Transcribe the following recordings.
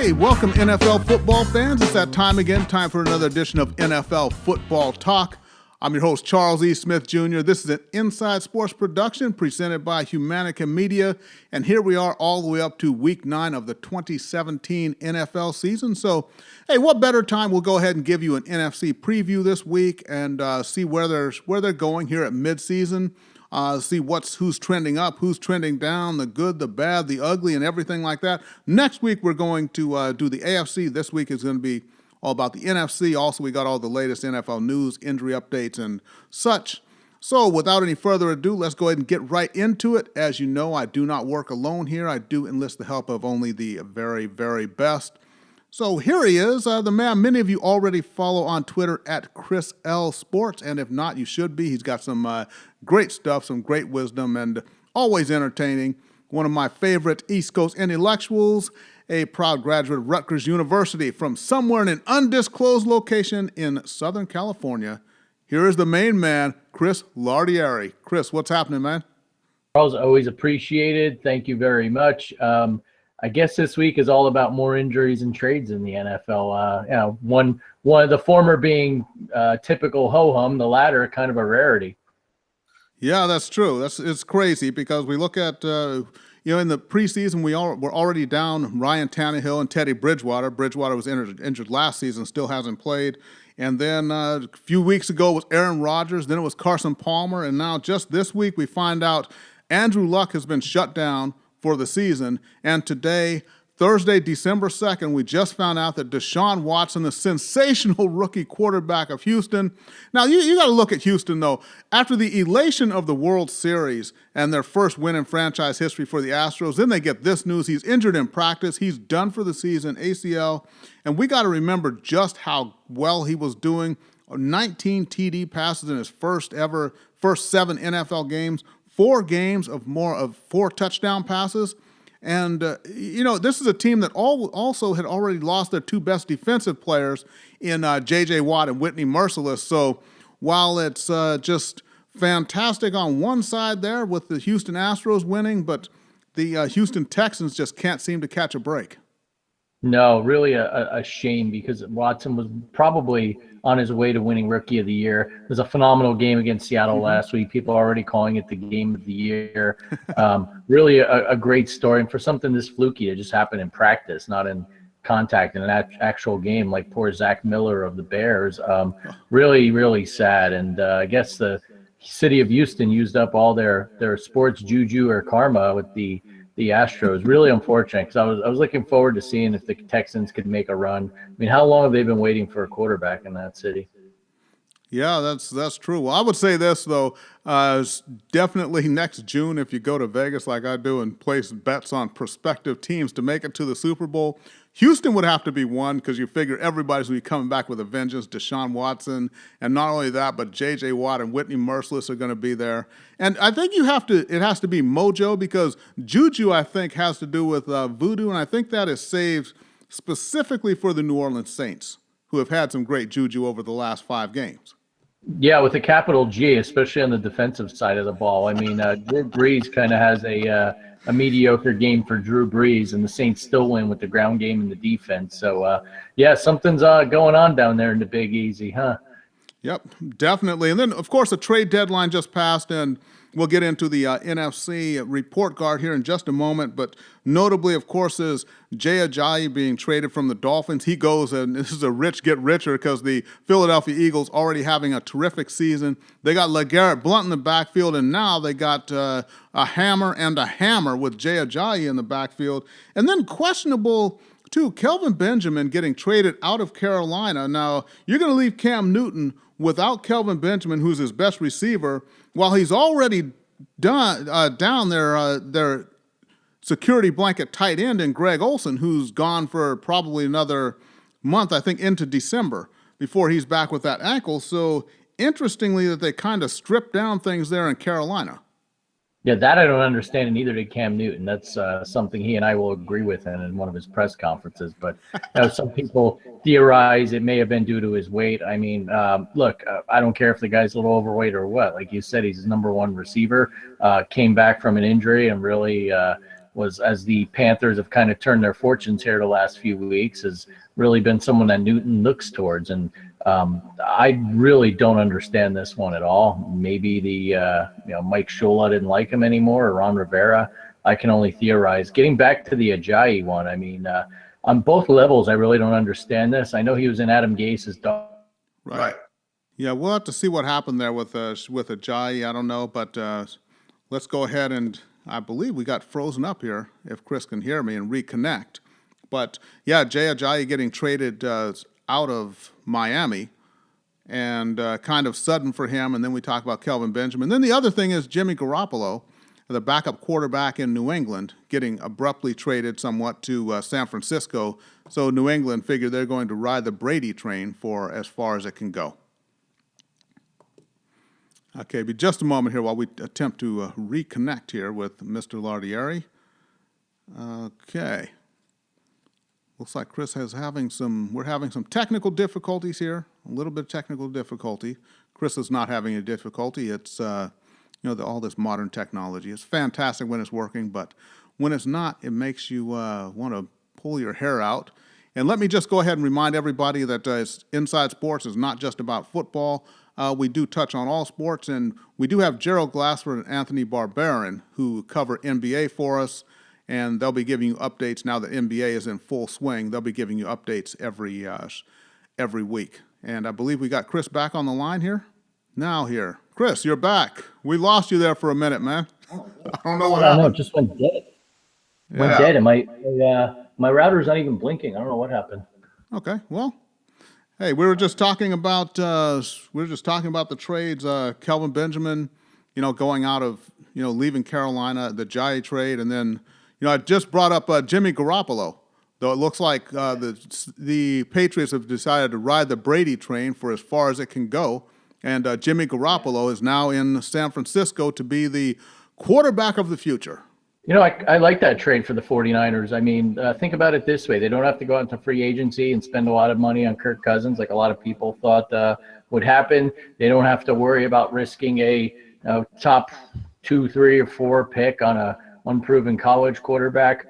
Hey, welcome NFL football fans. It's that time again, time for another edition of NFL Football Talk. I'm your host, Charles E. Smith Jr. This is an Inside Sports production presented by Humanica Media, and here we are all the way up to Week 9 of the 2017 NFL season. So, hey, what better time? We'll go ahead and give you an NFC preview this week and see where they're going here at midseason. See who's trending up, who's trending down, the good, the bad, the ugly, and everything like that. Next week, we're going to do the AFC. This week is going to be all about the NFC. Also, we got all the latest NFL news, injury updates, and such. So without any further ado, let's go ahead and get right into it. As you know, I do not work alone here. I do enlist the help of only the very, very best. So here he is, the man many of you already follow on Twitter at Chris L Sports, and if not, you should be. He's got some great stuff, some great wisdom, and always entertaining. One of my favorite East Coast intellectuals, a proud graduate of Rutgers University from somewhere in an undisclosed location in Southern California. Here is the main man, Chris Lardieri. Chris, what's happening, man? Charles, always appreciated. Thank you very much. I guess this week is all about more injuries and trades in the NFL. One of the former being typical ho-hum, the latter kind of a rarity. Yeah, that's true. It's crazy because we look at in the preseason we're already down Ryan Tannehill and Teddy Bridgewater. Bridgewater was injured last season, still hasn't played. And then a few weeks ago was Aaron Rodgers. Then it was Carson Palmer, and now just this week we find out Andrew Luck has been shut down for the season. And today, Thursday, December 2nd, we just found out that Deshaun Watson, the sensational rookie quarterback of Houston. Now, you got to look at Houston, though. After the elation of the World Series and their first win in franchise history for the Astros, then they get this news. He's injured in practice. He's done for the season, ACL. And we got to remember just how well he was doing. 19 TD passes in his first 7 NFL games. 4 games of 4 touchdown passes. And, this is a team that also had already lost their 2 best defensive players in J.J. Watt and Whitney Mercilus. So while it's just fantastic on one side there with the Houston Astros winning, but the Houston Texans just can't seem to catch a break. No, really a shame because Watson was probably on his way to winning Rookie of the Year. It was a phenomenal game against Seattle last week. People are already calling it the game of the year. Really a great story. And for something this fluky to just happen in practice, not in contact in an actual game like poor Zach Miller of the Bears, really, really sad. And I guess the city of Houston used up all their sports juju or karma with the Astros. Really unfortunate because I was looking forward to seeing if the Texans could make a run. I mean, how long have they been waiting for a quarterback in that city? Yeah, that's true. Well, I would say this, though, definitely next June, if you go to Vegas like I do and place bets on prospective teams to make it to the Super Bowl, Houston would have to be one because you figure everybody's going to be coming back with a vengeance. Deshaun Watson, and not only that, but J.J. Watt and Whitney Mercilus are going to be there. And I think it has to be mojo because juju, I think, has to do with voodoo, and I think that is saved specifically for the New Orleans Saints, who have had some great juju over the last 5 games. Yeah, with a capital G, especially on the defensive side of the ball. I mean, Drew Brees kind of has a mediocre game for Drew Brees, and the Saints still win with the ground game and the defense. So, something's going on down there in the Big Easy, huh? Yep, definitely. And then, of course, the trade deadline just passed, and we'll get into the NFC report card here in just a moment. But notably, of course, is Jay Ajayi being traded from the Dolphins. He goes, and this is a rich get richer because the Philadelphia Eagles already having a terrific season. They got LeGarrette Blount in the backfield, and now they got a hammer and a hammer with Jay Ajayi in the backfield. And then questionable, too, Kelvin Benjamin getting traded out of Carolina. Now, you're going to leave Cam Newton without Kelvin Benjamin, who's his best receiver, while he's already down their security blanket tight end in Greg Olsen, who's gone for probably another month, I think, into December before he's back with that ankle. So interestingly that they kind of stripped down things there in Carolina. Yeah, that I don't understand, and neither did Cam Newton. That's something he and I will agree with in one of his press conferences. But some people theorize it may have been due to his weight. I mean, look, I don't care if the guy's a little overweight or what. Like you said, he's his number 1 receiver, came back from an injury and really was, as the Panthers have kind of turned their fortunes here the last few weeks, has really been someone that Newton looks towards. And I really don't understand this one at all. Maybe the Mike Shula didn't like him anymore, or Ron Rivera. I can only theorize. Getting back to the Ajayi one, I mean, on both levels, I really don't understand this. I know he was in Adam Gase's dog. Right. Yeah, we'll have to see what happened there with Ajayi. I don't know, but let's go ahead and I believe we got frozen up here, if Chris can hear me, and reconnect. But yeah, Jay Ajayi getting traded out of Miami, and kind of sudden for him. And then we talk about Kelvin Benjamin. Then the other thing is Jimmy Garoppolo, the backup quarterback in New England, getting abruptly traded somewhat to San Francisco. So New England figured they're going to ride the Brady train for as far as it can go. Okay, be just a moment here while we attempt to reconnect here with Mr. Lardieri. Okay. Looks like Chris we're having some technical difficulties here, a little bit of technical difficulty. Chris is not having a difficulty. It's, all this modern technology. It's fantastic when it's working, but when it's not, it makes you want to pull your hair out. And let me just go ahead and remind everybody that Inside Sports is not just about football. We do touch on all sports, and we do have Gerald Glassford and Anthony Barbarin who cover NBA for us, and they'll be giving you updates now that NBA is in full swing. They'll be giving you updates every week. And I believe we got Chris back on the line here. Now here. Chris, you're back. We lost you there for a minute, man. I don't know what happened. No, it just went dead. Went dead, and my router's not even blinking. I don't know what happened. Okay, well, hey, we were just talking about the trades. Kelvin Benjamin, going out of leaving Carolina, the Ajayi trade, and then I just brought up Jimmy Garoppolo. Though it looks like the Patriots have decided to ride the Brady train for as far as it can go, and Jimmy Garoppolo is now in San Francisco to be the quarterback of the future. I like that trade for the 49ers. I mean, think about it this way. They don't have to go out into free agency and spend a lot of money on Kirk Cousins like a lot of people thought would happen. They don't have to worry about risking a top 2, 3, or 4 pick on a unproven college quarterback.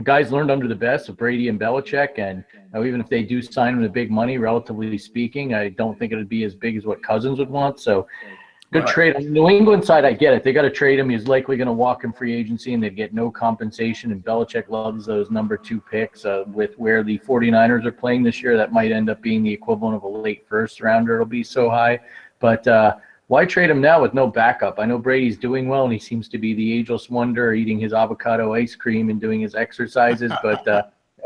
Guys learned under the best of Brady and Belichick, and even if they do sign him to big money, relatively speaking, I don't think it would be as big as what Cousins would want. So good trade. On the New England side, I get it. They got to trade him. He's likely going to walk in free agency, and they'd get no compensation. And Belichick loves those number 2 picks with where the 49ers are playing this year. That might end up being the equivalent of a late first rounder. It'll be so high. But why trade him now with no backup? I know Brady's doing well, and he seems to be the ageless wonder, eating his avocado ice cream and doing his exercises. But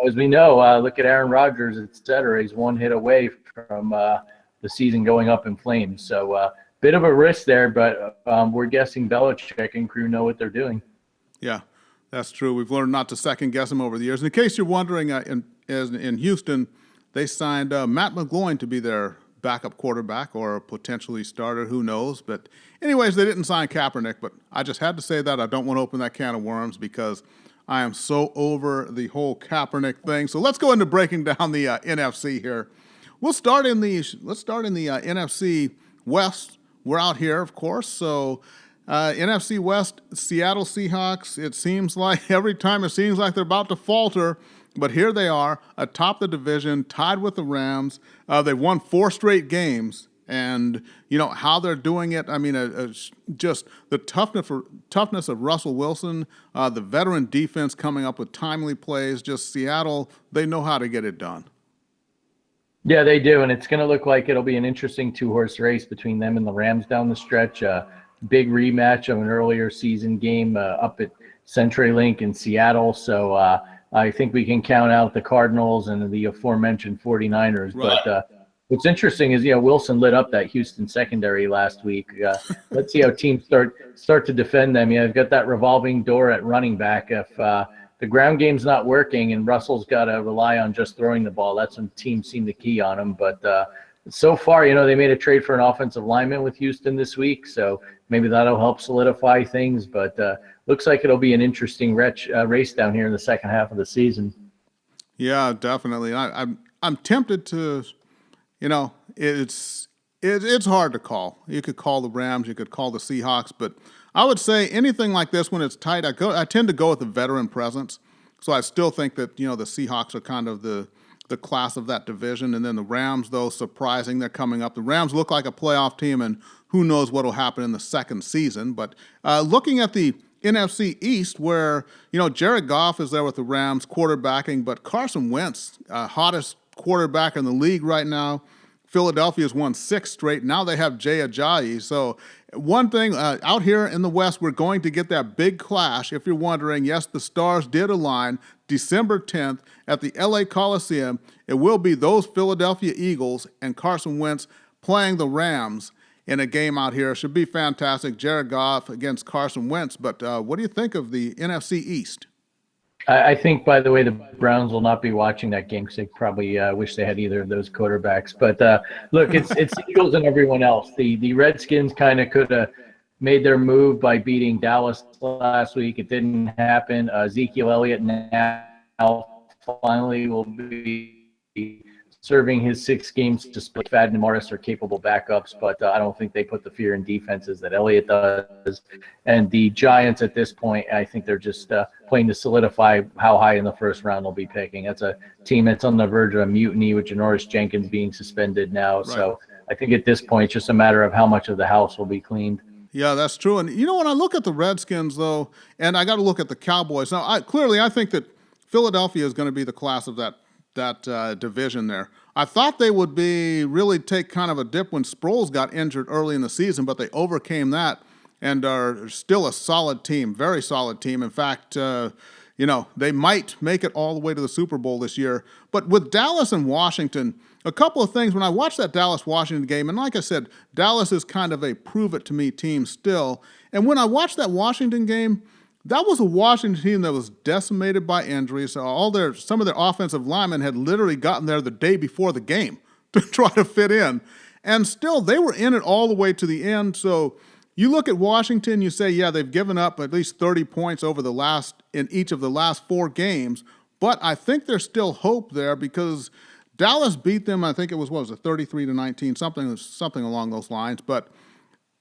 as we know, look at Aaron Rodgers, et cetera. He's one hit away from the season going up in flames. So bit of a risk there, but we're guessing Belichick and crew know what they're doing. Yeah, that's true. We've learned not to second guess him over the years. And in case you're wondering, in Houston, they signed Matt McGloin to be their backup quarterback or potentially starter, who knows. But anyways, they didn't sign Kaepernick, but I just had to say that. I don't want to open that can of worms because I am so over the whole Kaepernick thing. So let's go into breaking down the NFC here. Let's start in the NFC West. We're out here, of course. So NFC West, Seattle Seahawks, it seems like every time it seems like they're about to falter, but here they are atop the division, tied with the Rams. They've won 4 straight games, and how they're doing it. I mean, just the toughness of Russell Wilson, the veteran defense coming up with timely plays. Just Seattle, they know how to get it done. Yeah, they do, and it's going to look like it'll be an interesting 2-horse race between them and the Rams down the stretch. Big rematch of an earlier season game up at CenturyLink in Seattle. So I think we can count out the Cardinals and the aforementioned 49ers. Right. But what's interesting is, Wilson lit up that Houston secondary last week. Let's see how teams start to defend them. They've got that revolving door at running back. If the ground game's not working and Russell's got to rely on just throwing the ball, that's when teams seem to key on him. But so far, they made a trade for an offensive lineman with Houston this week, so maybe that'll help solidify things. But looks like it'll be an interesting race down here in the second half of the season. Yeah, definitely. I'm tempted to, it's hard to call. You could call the Rams, you could call the Seahawks, but I would say anything like this when it's tight, I tend to go with the veteran presence. So I still think that, the Seahawks are kind of the class of that division. And then the Rams, though, surprising, they're coming up. The Rams look like a playoff team, and who knows what will happen in the second season. But looking at the NFC East, where, Jared Goff is there with the Rams quarterbacking, but Carson Wentz, hottest quarterback in the league right now. Philadelphia's won 6 straight. Now they have Jay Ajayi. So one thing, out here in the West, we're going to get that big clash. If you're wondering, yes, the stars did align December 10th at the LA Coliseum. It will be those Philadelphia Eagles and Carson Wentz playing the Rams in a game out here. It should be fantastic. Jared Goff against Carson Wentz. But what do you think of the NFC East? I think, by the way, the Browns will not be watching that game because they probably wish they had either of those quarterbacks. But look, it's Eagles and everyone else. The Redskins kind of could have made their move by beating Dallas last week. It didn't happen. Ezekiel Elliott now finally will be serving his 6 games to split. Fadden and Morris are capable backups, but I don't think they put the fear in defenses that Elliott does. And the Giants at this point, I think they're just playing to solidify how high in the first round they'll be picking. That's a team that's on the verge of a mutiny with Janoris Jenkins being suspended now. Right. So I think at this point, it's just a matter of how much of the house will be cleaned. Yeah, that's true. And, when I look at the Redskins, though, and I got to look at the Cowboys. Now, I think that Philadelphia is going to be the class of that division there. I thought they would really take kind of a dip when Sproles got injured early in the season, but they overcame that and are still a solid team, very solid team. In fact, they might make it all the way to the Super Bowl this year. But with Dallas and Washington, a couple of things. When I watched that Dallas-Washington game, and like I said, Dallas is kind of a prove-it-to-me team still. And when I watched that Washington game, that was a Washington team that was decimated by injuries. Some of their offensive linemen had literally gotten there the day before the game to try to fit in. And still, they were in it all the way to the end. So you look at Washington, you say, yeah, they've given up at least 30 points in each of the last 4 games. But I think there's still hope there because Dallas beat them, I think it was 33-19, something along those lines. But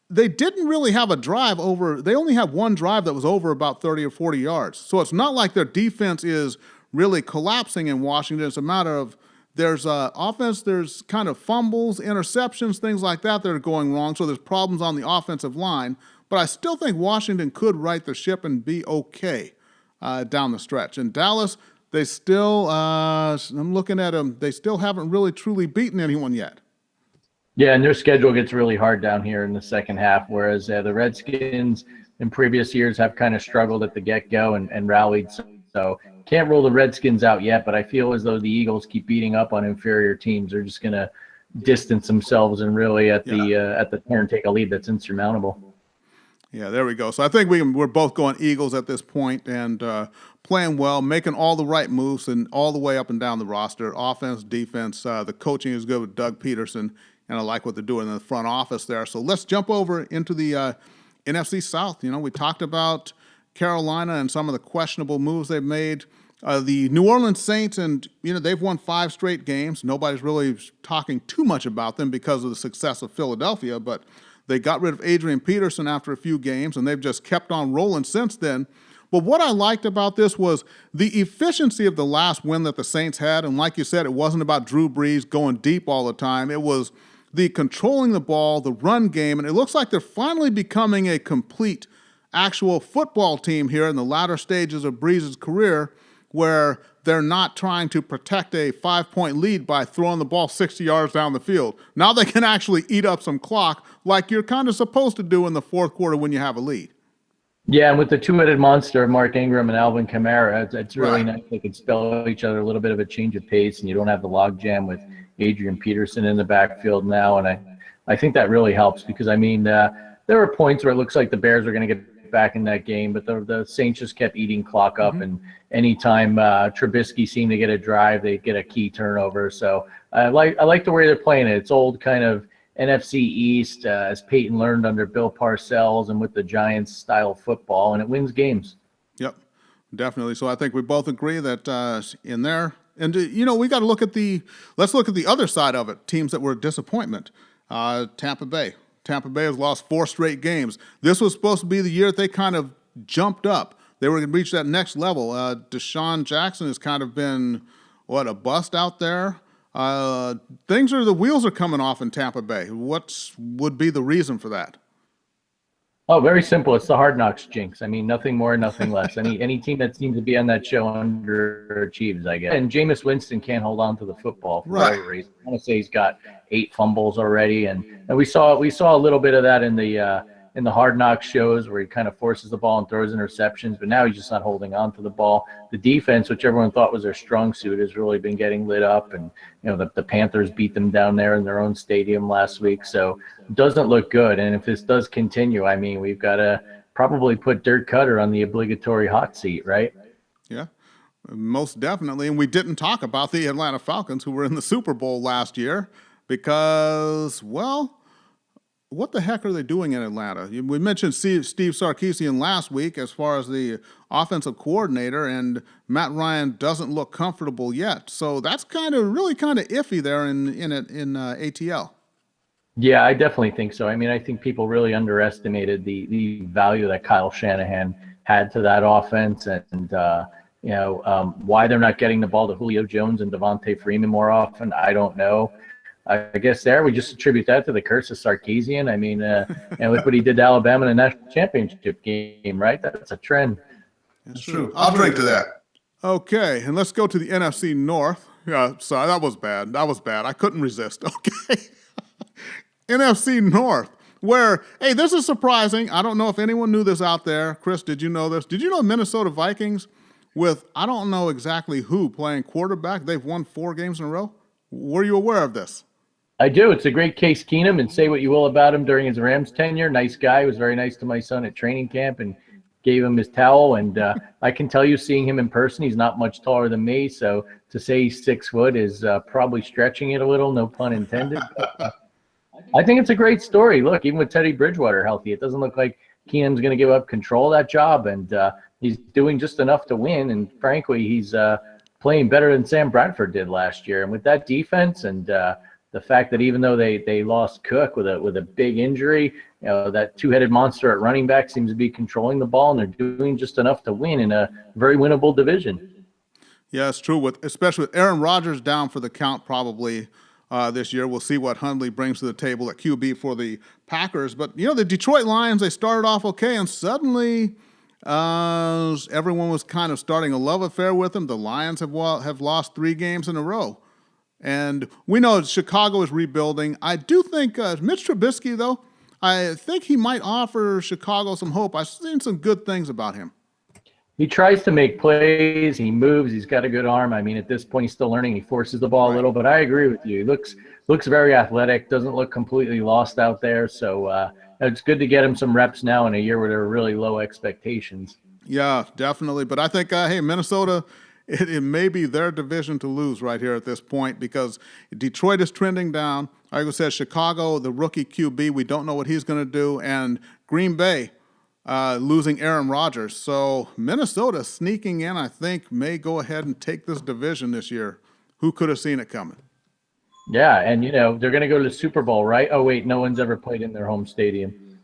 they didn't really have a drive over. They only have one drive that was over about 30 or 40 yards. So it's not like their defense is really collapsing in Washington. It's a matter of there's offense, there's kind of fumbles, interceptions, things like that are going wrong. So there's problems on the offensive line. But I still think Washington could right the ship and be okay down the stretch. And Dallas, they still, I'm looking at them, they still haven't really truly beaten anyone yet. Yeah, and their schedule gets really hard down here in the second half, whereas the Redskins in previous years have kind of struggled at the get-go and rallied. So can't rule the Redskins out yet, but I feel as though the Eagles keep beating up on inferior teams. They're just going to distance themselves and really at the turn take a lead that's insurmountable. Yeah, there we go. So I think we're both going Eagles at this point and playing well, making all the right moves and all the way up and down the roster, offense, defense. The coaching is good with Doug Peterson. And I like what they're doing in the front office there. So let's jump over into the NFC South. We talked about Carolina and some of the questionable moves they've made. The New Orleans Saints, and they've won 5 straight games. Nobody's really talking too much about them because of the success of Philadelphia, but they got rid of Adrian Peterson after a few games, and they've just kept on rolling since then. But what I liked about this was the efficiency of the last win that the Saints had. And like you said, it wasn't about Drew Brees going deep all the time. It was the controlling the ball, the run game, and it looks like they're finally becoming a complete actual football team here in the latter stages of Brees' career, where they're not trying to protect a 5-point lead by throwing the ball 60 yards down the field. Now they can actually eat up some clock like you're kind of supposed to do in the fourth quarter when you have a lead. Yeah, and with the two-headed monster, Mark Ingram and Alvin Kamara, it's really nice. They can spell each other a little bit of a change of pace, and you don't have the logjam with Adrian Peterson in the backfield now, and I think that really helps because, there were points where it looks like the Bears are going to get back in that game, but the Saints just kept eating clock up, and anytime Trubisky seemed to get a drive, they get a key turnover. So I like the way they're playing it. It's old kind of NFC East, as Peyton learned under Bill Parcells and with the Giants style of football, and it wins games. Yep, definitely. So I think we both agree that in there, and we got to look at let's look at the other side of it. Teams that were a disappointment. Tampa Bay, Tampa Bay has lost 4 straight games. This was supposed to be the year that they kind of jumped up. They were going to reach that next level. Deshaun Jackson has kind of been, a bust out there. The wheels are coming off in Tampa Bay. What would be the reason for that? Oh, very simple. It's the Hard Knocks jinx. I mean, nothing more, nothing less. Any team that seems to be on that show underachieves, I guess. And Jameis Winston can't hold on to the football for whatever reason. I want to say he's got 8 fumbles already, and we saw a little bit of that in the Hard Knocks shows where he kind of forces the ball and throws interceptions, but now he's just not holding on to the ball. The defense, which everyone thought was their strong suit, has really been getting lit up, and the Panthers beat them down there in their own stadium last week, so it doesn't look good. And if this does continue, I mean, we've got to probably put Dirk Cutter on the obligatory hot seat, right? Yeah, most definitely. And we didn't talk about the Atlanta Falcons, who were in the Super Bowl last year, because, what the heck are they doing in Atlanta? We mentioned Steve Sarkisian last week as far as the offensive coordinator, and Matt Ryan doesn't look comfortable yet. So that's really kind of iffy there in ATL. Yeah, I definitely think so. I mean, I think people really underestimated the value that Kyle Shanahan had to that offense, and why they're not getting the ball to Julio Jones and Devontae Freeman more often, I don't know. I guess we just attribute that to the curse of Sarkisian. I mean, and look what he did to Alabama in the national championship game, right? That's a trend. That's true. I'll drink to that. Okay, and let's go to the NFC North. Yeah, sorry, that was bad. I couldn't resist. Okay. NFC North, where, hey, this is surprising. I don't know if anyone knew this out there. Chris, did you know this? Did you know Minnesota Vikings with, I don't know exactly who, playing quarterback, they've won 4 games in a row? Were you aware of this? I do. It's a great Case Keenum, and say what you will about him during his Rams tenure. Nice guy. He was very nice to my son at training camp and gave him his towel. And I can tell you, seeing him in person, he's not much taller than me. So to say he's 6 foot is probably stretching it a little, no pun intended. I think it's a great story. Look, even with Teddy Bridgewater healthy, it doesn't look like Keenum's going to give up control of that job. And he's doing just enough to win. And frankly, he's playing better than Sam Bradford did last year. And with that defense and the fact that even though they lost Cook with a big injury, that 2-headed monster at running back seems to be controlling the ball, and they're doing just enough to win in a very winnable division. Yeah, it's true. Especially with Aaron Rodgers down for the count probably this year. We'll see what Hundley brings to the table at QB for the Packers. But, the Detroit Lions, they started off okay, and suddenly everyone was kind of starting a love affair with them. The Lions have lost 3 games in a row. And we know Chicago is rebuilding. I do think Mitch Trubisky, though, I think he might offer Chicago some hope. I've seen some good things about him. He tries to make plays. He moves. He's got a good arm. I mean, at this point, he's still learning. He forces the ball a little, but I agree with you. He looks very athletic, doesn't look completely lost out there. So it's good to get him some reps now in a year where there are really low expectations. Yeah, definitely. But I think, Minnesota, it may be their division to lose right here at this point, because Detroit is trending down. Like I said, Chicago, the rookie QB, we don't know what he's going to do. And Green Bay losing Aaron Rodgers. So Minnesota sneaking in, I think, may go ahead and take this division this year. Who could have seen it coming? Yeah, and, they're going to go to the Super Bowl, right? Oh, wait, no one's ever played in their home stadium.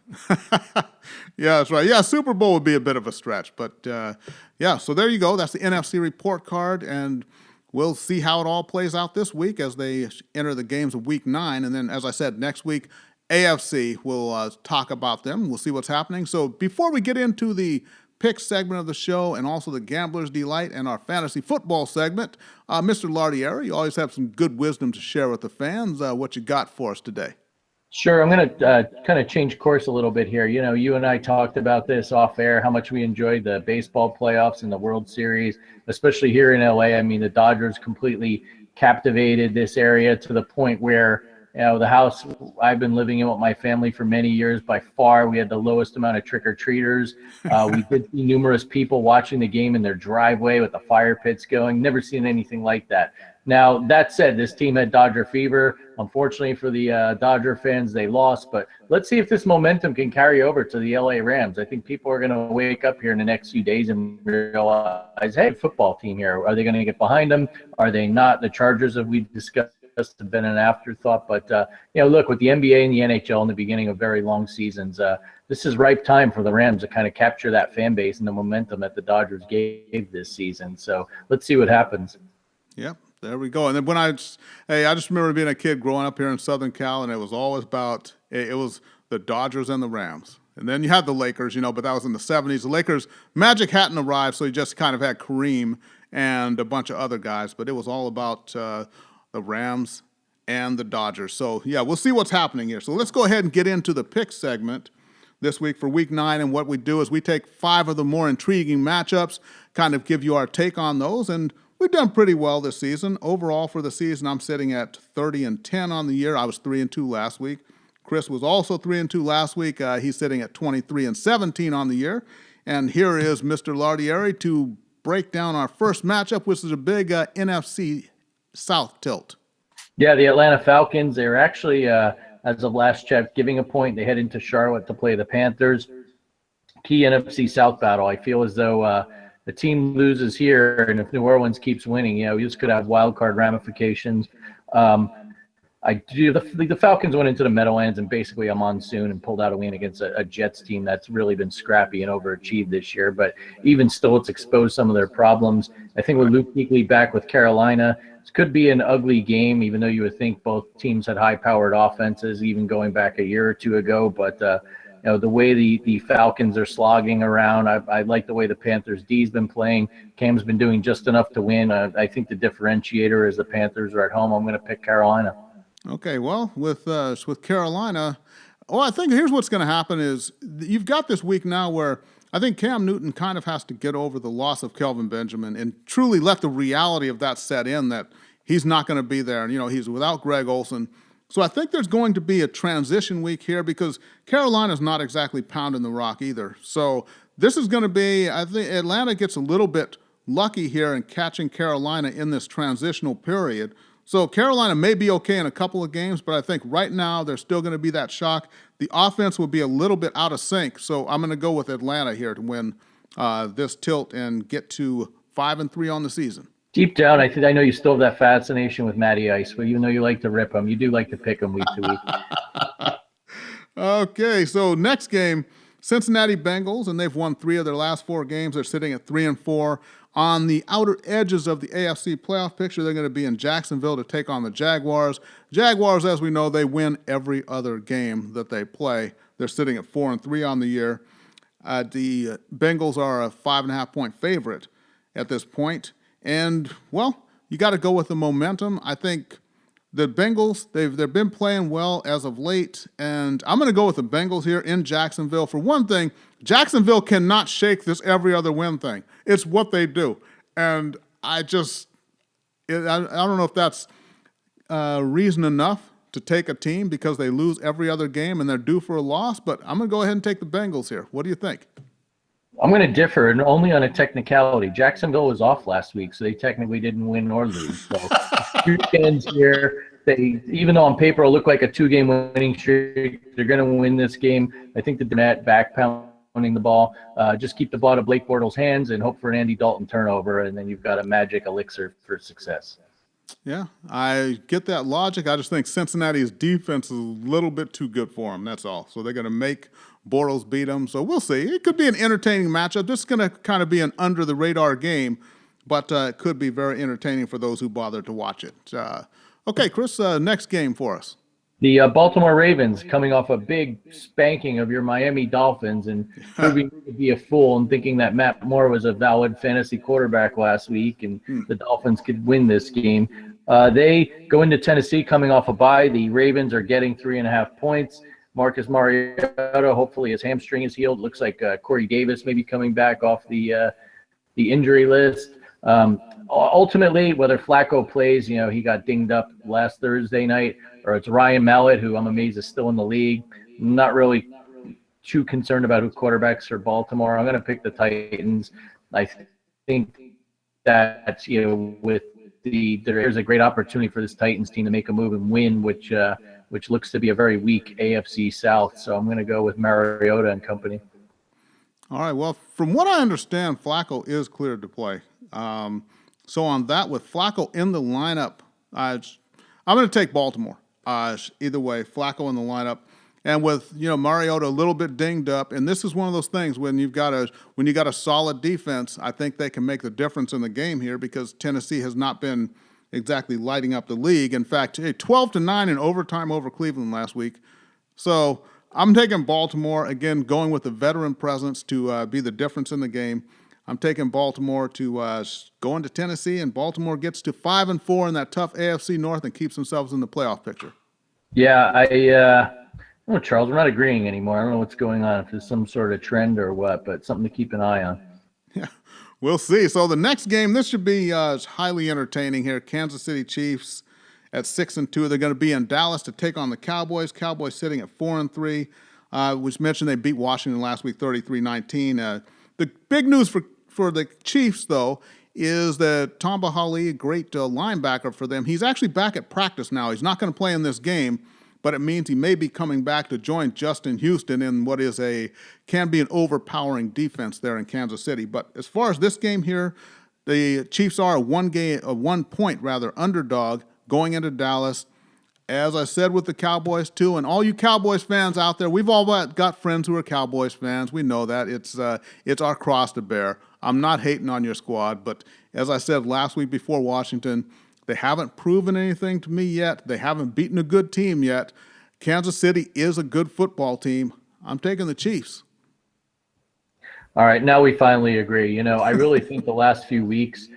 Yeah, that's right. Yeah, Super Bowl would be a bit of a stretch. But, so there you go. That's the NFC report card, and we'll see how it all plays out this week as they enter the games of Week 9. And then, as I said, next week, AFC, we'll talk about them. We'll see what's happening. So before we get into the pick segment of the show and also the Gambler's Delight and our fantasy football segment, Mr. Lardieri, you always have some good wisdom to share with the fans. What you got for us today? Sure. I'm going to kind of change course a little bit here. You and I talked about this off air, how much we enjoyed the baseball playoffs and the World Series, especially here in LA. I mean, the Dodgers completely captivated this area to the point where, the house I've been living in with my family for many years, by far, we had the lowest amount of trick-or-treaters. We did see numerous people watching the game in their driveway with the fire pits going. Never seen anything like that. Now, that said, this team had Dodger fever. Unfortunately for the Dodger fans, they lost. But let's see if this momentum can carry over to the LA Rams. I think people are going to wake up here in the next few days and realize, hey, football team here. Are they going to get behind them? Are they not? The Chargers, as we discussed have been an afterthought. But, look, with the NBA and the NHL in the beginning of very long seasons, this is ripe time for the Rams to kind of capture that fan base and the momentum that the Dodgers gave this season. So let's see what happens. Yep, there we go. And then I just remember being a kid growing up here in Southern Cal, and it was always about it was the Dodgers and the Rams. And then you had the Lakers, but that was in the 70s. The Lakers, Magic hadn't arrived, so you just kind of had Kareem and a bunch of other guys. But it was all about the Rams and the Dodgers. So, yeah, we'll see what's happening here. So let's go ahead and get into the pick segment this week for Week 9. And what we do is we take 5 of the more intriguing matchups, kind of give you our take on those. And we've done pretty well this season. Overall for the season, I'm sitting at 30-10 on the year. I was 3-2 last week. Chris was also 3-2 last week. He's sitting at 23-17 on the year. And here is Mr. Lardieri to break down our first matchup, which is a big NFC South tilt. Yeah, the Atlanta Falcons, they're actually, as of last check, giving a point. They head into Charlotte to play the Panthers. Key NFC South battle. I feel as though the team loses here, and if New Orleans keeps winning, we just could have wild card ramifications. The Falcons went into the Meadowlands and basically a monsoon and pulled out a win against a Jets team that's really been scrappy and overachieved this year. But even still, it's exposed some of their problems. I think with Luke Kuechly back with Carolina, this could be an ugly game, even though you would think both teams had high-powered offenses, even going back a year or two ago. But the way the Falcons are slogging around, I like the way the Panthers D's been playing. Cam's been doing just enough to win. I think the differentiator is the Panthers are at home. I'm going to pick Carolina. Okay, well, with Carolina, I think here's what's going to happen is you've got this week now where I think Cam Newton kind of has to get over the loss of Kelvin Benjamin and truly let the reality of that set in, that he's not going to be there. And, he's without Greg Olsen. So I think there's going to be a transition week here because Carolina's not exactly pounding the rock either. So this is going to be, I think Atlanta gets a little bit lucky here in catching Carolina in this transitional period. So Carolina may be okay in a couple of games, but I think right now there's still going to be that shock. The offense will be a little bit out of sync, so I'm going to go with Atlanta here to win this tilt and get to 5-3 on the season. Deep down, I know you still have that fascination with Matty Ice, but even though you like to rip him, you do like to pick him week to week. Okay, so next game, Cincinnati Bengals, and they've won 3 of their last 4 games. They're sitting at 3-4. On the outer edges of the AFC playoff picture, they're going to be in Jacksonville to take on the Jaguars. Jaguars, as we know, they win every other game that they play. They're sitting at 4-3 on the year. The Bengals are a 5.5-point favorite at this point. And, well, you got to go with the momentum. I think the Bengals, they've been playing well as of late, and I'm going to go with the Bengals here in Jacksonville. For one thing, Jacksonville cannot shake this every other win thing. It's what they do. And I don't know if that's reason enough to take a team because they lose every other game and they're due for a loss, but I'm going to go ahead and take the Bengals here. What do you think? I'm going to differ, and only on a technicality. Jacksonville was off last week, so they technically didn't win or lose. So 2 games here. Even though on paper it'll look like a 2-game winning streak, they're going to win this game. I think the net back pounding the ball. Just keep the ball to Blake Bortles' hands and hope for an Andy Dalton turnover, and then you've got a magic elixir for success. Yeah, I get that logic. I just think Cincinnati's defense is a little bit too good for them, that's all. So they're going to make Bortles beat them. So we'll see. It could be an entertaining matchup. This is going to kind of be an under-the-radar game, but it could be very entertaining for those who bother to watch it. Okay, Chris, next game for us. The Baltimore Ravens coming off a big spanking of your Miami Dolphins and proving to be a fool and thinking that Matt Moore was a valid fantasy quarterback last week and the Dolphins could win this game. They go into Tennessee coming off a bye. The Ravens are getting 3.5 points. Marcus Mariota, hopefully his hamstring is healed. Looks like Corey Davis may be coming back off the injury list. Ultimately, whether Flacco plays, he got dinged up last Thursday night, or it's Ryan Mallett, who I'm amazed is still in the league. I'm not really too concerned about who quarterbacks for Baltimore. I'm going to pick the Titans. I think that, there's a great opportunity for this Titans team to make a move and win, which looks to be a very weak AFC South. So I'm going to go with Mariota and company. All right. Well, from what I understand, Flacco is cleared to play. So on that, with Flacco in the lineup, I'm I'm going to take Baltimore. Either way, Flacco in the lineup. And with Mariota a little bit dinged up, and this is one of those things when you got a solid defense, I think they can make the difference in the game here because Tennessee has not been exactly lighting up the league. In fact, 12-9 in overtime over Cleveland last week. So I'm taking Baltimore again, going with the veteran presence to be the difference in the game. I'm taking Baltimore to go into Tennessee, and Baltimore gets to 5-4 in that tough AFC North and keeps themselves in the playoff picture. Yeah, Oh, Charles, we're not agreeing anymore. I don't know what's going on, if there's some sort of trend or what, but something to keep an eye on. Yeah, we'll see. So the next game, this should be highly entertaining here. Kansas City Chiefs at 6-2. They're going to be in Dallas to take on the Cowboys. Cowboys sitting at 4-3. Which mentioned they beat Washington last week 33-19. The big news for the Chiefs, though, is that Tamba Hali, a great linebacker for them, he's actually back at practice now. He's not going to play in this game, but it means he may be coming back to join Justin Houston in what can be an overpowering defense there in Kansas City. But as far as this game here, the Chiefs are a 1 point underdog going into Dallas. As I said with the Cowboys too, and all you Cowboys fans out there, we've all got friends who are Cowboys fans. We know that it's our cross to bear. I'm not hating on your squad, but as I said last week before Washington, they haven't proven anything to me yet. They haven't beaten a good team yet. Kansas City is a good football team. I'm taking the Chiefs. All right, now we finally agree. I really think the last few weeks,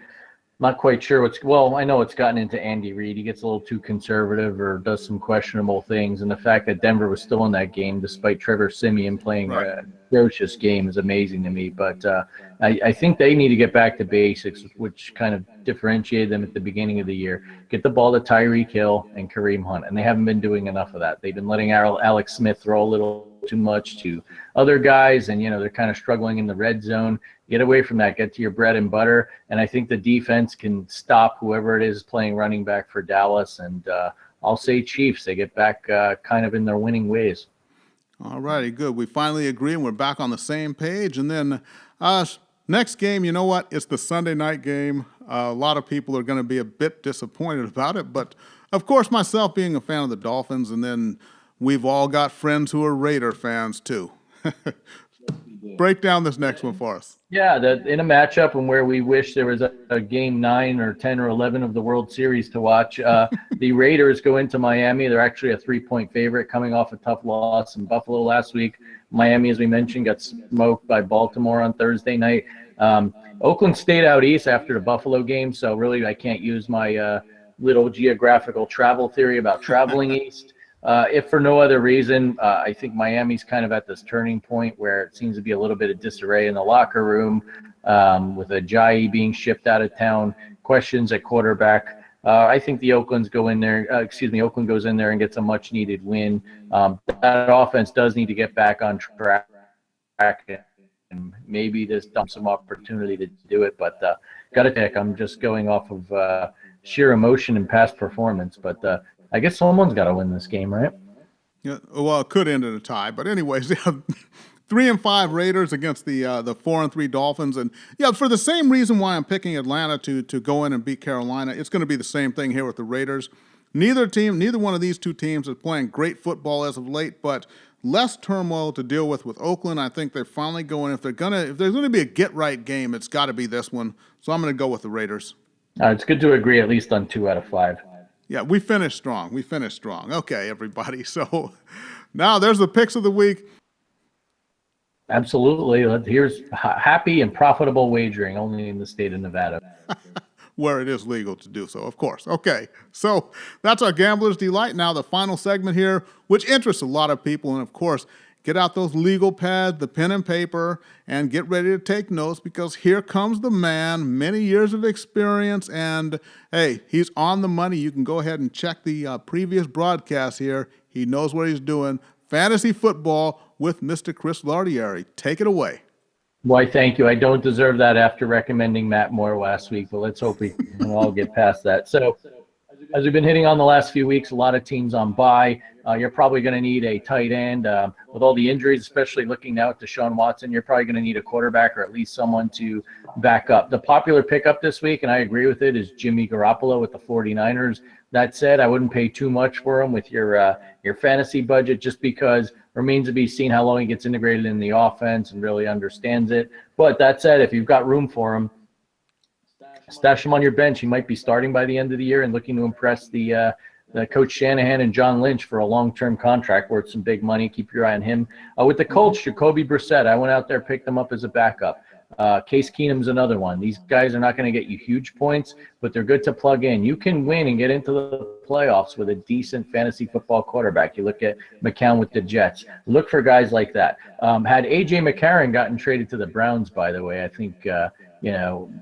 not quite sure I know it's gotten into Andy Reid. He gets a little too conservative or does some questionable things. And the fact that Denver was still in that game, despite Trevor Siemian playing a ferocious game, is amazing to me. But I think they need to get back to basics, which kind of differentiated them at the beginning of the year. Get the ball to Tyreek Hill and Kareem Hunt. And they haven't been doing enough of that. They've been letting Alex Smith throw a little too much to other guys, and they're kind of struggling in the red zone. Get away from that. Get to your bread and butter. And I think the defense can stop whoever it is playing running back for Dallas. And I'll say Chiefs. They get back kind of in their winning ways. All righty, good. We finally agree, and we're back on the same page. And then next game, you know what? It's the Sunday night game. A lot of people are going to be a bit disappointed about it. But, of course, myself being a fan of the Dolphins, and then we've all got friends who are Raider fans too. Break down this next one for us. Yeah, in a matchup and where we wish there was a game 9 or 10 or 11 of the World Series to watch, the Raiders go into Miami. They're actually a 3-point favorite coming off a tough loss in Buffalo last week. Miami, as we mentioned, got smoked by Baltimore on Thursday night. Oakland stayed out east after the Buffalo game, so really I can't use my little geographical travel theory about traveling east. If for no other reason, I think Miami's kind of at this turning point where it seems to be a little bit of disarray in the locker room, with Ajayi being shipped out of town, questions at quarterback. I think the Oakland goes in there and gets a much-needed win. That offense does need to get back on track, and maybe this dumps some opportunity to do it. But got to pick. I'm just going off of sheer emotion and past performance, but. I guess someone's got to win this game, right? Yeah, well, it could end in a tie, but anyways, 3-5 Raiders against the 4-3 Dolphins, and for the same reason why I'm picking Atlanta to go in and beat Carolina, it's going to be the same thing here with the Raiders. Neither one of these two teams is playing great football as of late, but less turmoil to deal with Oakland. I think they're finally going. If there's going to be a get right game, it's got to be this one. So I'm going to go with the Raiders. It's good to agree at least on 2 out of 5. Yeah, we finished strong. Okay, everybody. So now there's the picks of the week. Absolutely. Here's happy and profitable wagering only in the state of Nevada. Where it is legal to do so, of course. Okay, so that's our Gambler's Delight. Now the final segment here, which interests a lot of people. And, of course, get out those legal pads, the pen and paper, and get ready to take notes because here comes the man, many years of experience, and, hey, he's on the money. You can go ahead and check the previous broadcast here. He knows what he's doing. Fantasy football with Mr. Chris Lardieri. Take it away. Why, thank you. I don't deserve that after recommending Matt Moore last week, but let's hope we can all get past that. So as we've been hitting on the last few weeks, a lot of teams on bye. You're probably going to need a tight end with all the injuries, especially looking now at Deshaun Watson. You're probably going to need a quarterback or at least someone to back up. The popular pickup this week, and I agree with it, is Jimmy Garoppolo with the 49ers. That said, I wouldn't pay too much for him with your fantasy budget, just because remains to be seen how long he gets integrated in the offense and really understands it. But that said, if you've got room for him, stash him on your bench. He might be starting by the end of the year and looking to impress the Coach Shanahan and John Lynch for a long-term contract worth some big money. Keep your eye on him. With the Colts, Jacoby Brissett, I went out there, picked him up as a backup. Case Keenum's another one. These guys are not going to get you huge points, but they're good to plug in. You can win and get into the playoffs with a decent fantasy football quarterback. You look at McCown with the Jets. Look for guys like that. Had A.J. McCarron gotten traded to the Browns, by the way, I think a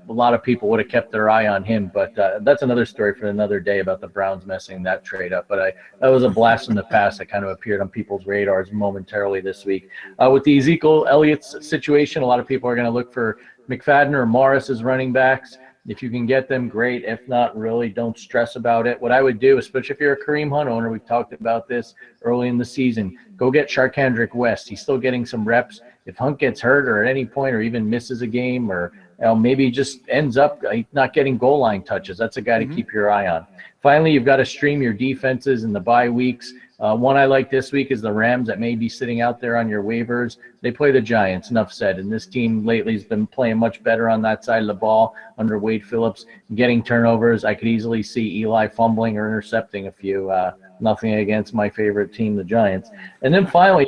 lot of people would have kept their eye on him, but that's another story for another day about the Browns messing that trade up. But that was a blast from the past that kind of appeared on people's radars momentarily this week. With the Ezekiel Elliott's situation, a lot of people are going to look for McFadden or Morris as running backs. If you can get them, great. If not, really don't stress about it. What I would do, especially if you're a Kareem Hunt owner, we've talked about this early in the season, go get Charkandrick West. He's still getting some reps. If Hunt gets hurt or at any point or even misses a game or maybe just ends up not getting goal line touches, that's a guy to keep your eye on. Finally, you've got to stream your defenses in the bye weeks. One I like this week is the Rams that may be sitting out there on your waivers. They play the Giants, enough said. And this team lately has been playing much better on that side of the ball under Wade Phillips, getting turnovers. I could easily see Eli fumbling or intercepting a few. Nothing against my favorite team, the Giants. And then finally,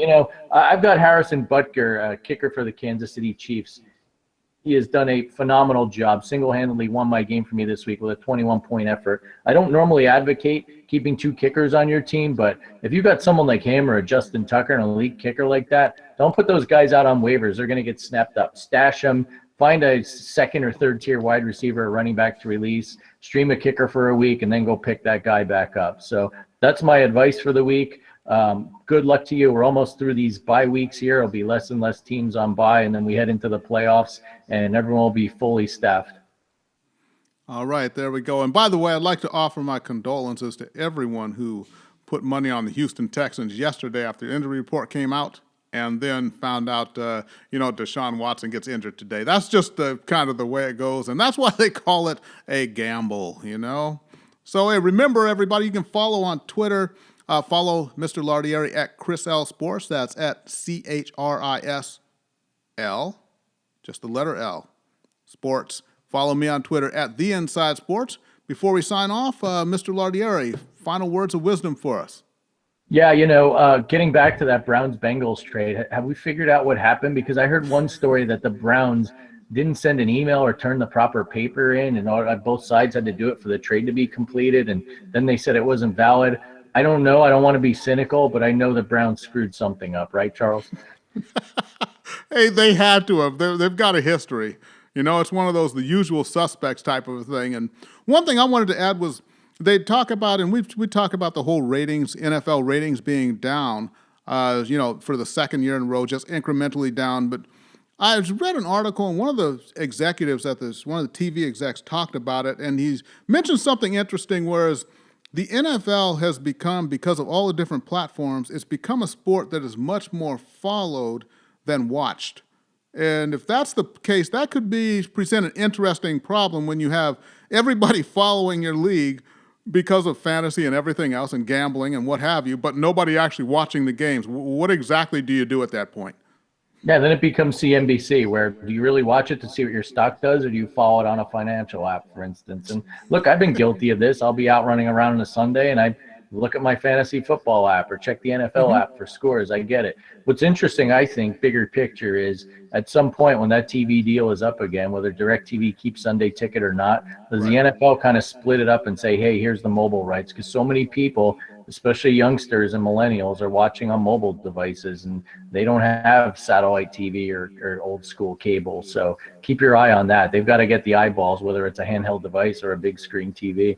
I've got Harrison Butker, kicker for the Kansas City Chiefs. He has done a phenomenal job, single-handedly won my game for me this week with a 21-point effort. I don't normally advocate keeping two kickers on your team, but if you've got someone like him or a Justin Tucker, an elite kicker like that, don't put those guys out on waivers. They're going to get snapped up. Stash them. Find a second or third-tier wide receiver or running back to release. Stream a kicker for a week, and then go pick that guy back up. So that's my advice for the week. Good luck to you. We're almost through these bye weeks here. It'll be less and less teams on bye, and then we head into the playoffs, and everyone will be fully staffed. All right, there we go. And by the way, I'd like to offer my condolences to everyone who put money on the Houston Texans yesterday after the injury report came out and then found out, Deshaun Watson gets injured today. That's just kind of the way it goes, and that's why they call it a gamble, So, hey, remember, everybody, you can follow on Twitter. Follow Mr. Lardieri at Chris L Sports. That's at CHRISL, just the letter L, Sports. Follow me on Twitter at The Inside Sports. Before we sign off, Mr. Lardieri, final words of wisdom for us. Yeah, getting back to that Browns-Bengals trade, have we figured out what happened? Because I heard one story that the Browns didn't send an email or turn the proper paper in, and both sides had to do it for the trade to be completed, and then they said it wasn't valid. I don't know. I don't want to be cynical, but I know the Browns screwed something up, right, Charles? Hey, they had to have. They've got a history. It's one of those the usual suspects type of a thing. And one thing I wanted to add was they talk about, and we talk about the whole ratings, NFL ratings being down, for the second year in a row, just incrementally down. But I read an article, and one of the executives one of the TV execs talked about it, and he's mentioned something interesting, whereas the NFL has become, because of all the different platforms, it's become a sport that is much more followed than watched. And if that's the case, that could present an interesting problem when you have everybody following your league because of fantasy and everything else and gambling and what have you, but nobody actually watching the games. What exactly do you do at that point? Yeah, then it becomes CNBC, where do you really watch it to see what your stock does, or do you follow it on a financial app, for instance? And look, I've been guilty of this. I'll be out running around on a Sunday, and I look at my fantasy football app or check the NFL app for scores. I get it. What's interesting, I think, bigger picture is at some point when that TV deal is up again, whether DirecTV keeps Sunday Ticket or not, does the NFL kind of split it up and say, hey, here's the mobile rights? Because so many people, especially youngsters and millennials, are watching on mobile devices, and they don't have satellite TV or old school cable. So keep your eye on that. They've got to get the eyeballs, whether it's a handheld device or a big screen TV.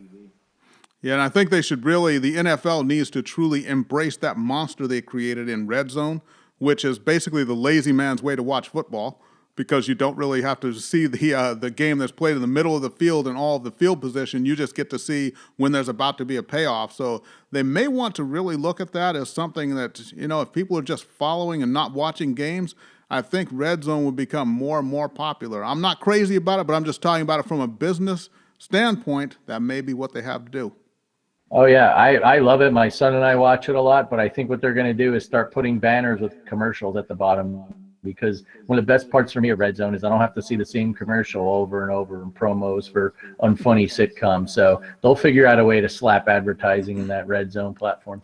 Yeah, and I think the NFL needs to truly embrace that monster they created in Red Zone, which is basically the lazy man's way to watch football. because you don't really have to see the game that's played in the middle of the field and all of the field position. You just get to see when there's about to be a payoff. So they may want to really look at that as something that, if people are just following and not watching games, I think red zone would become more and more popular. I'm not crazy about it, but I'm just talking about it from a business standpoint. That may be what they have to do. Oh, yeah, I love it. My son and I watch it a lot, but I think what they're going to do is start putting banners with commercials at the bottom, because one of the best parts for me at Red Zone is I don't have to see the same commercial over and over in promos for unfunny sitcoms. So they'll figure out a way to slap advertising in that Red Zone platform.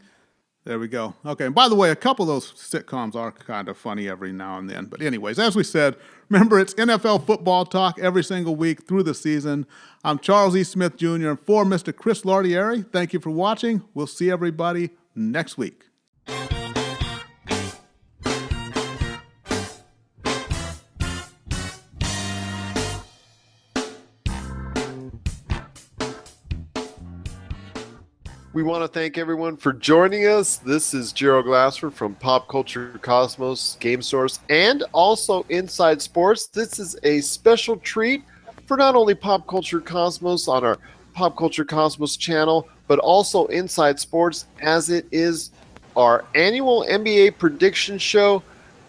There we go. Okay, and by the way, a couple of those sitcoms are kind of funny every now and then. But anyways, as we said, remember, it's NFL football talk every single week through the season. I'm Charles E. Smith Jr. and for Mr. Chris Lardieri, thank you for watching. We'll see everybody next week. We want to thank everyone for joining us. This is Gerald Glassford from Pop Culture Cosmos, Game Source, and also Inside Sports. This is a special treat for not only Pop Culture Cosmos on our Pop Culture Cosmos channel, but also Inside Sports, as it is our annual NBA prediction show.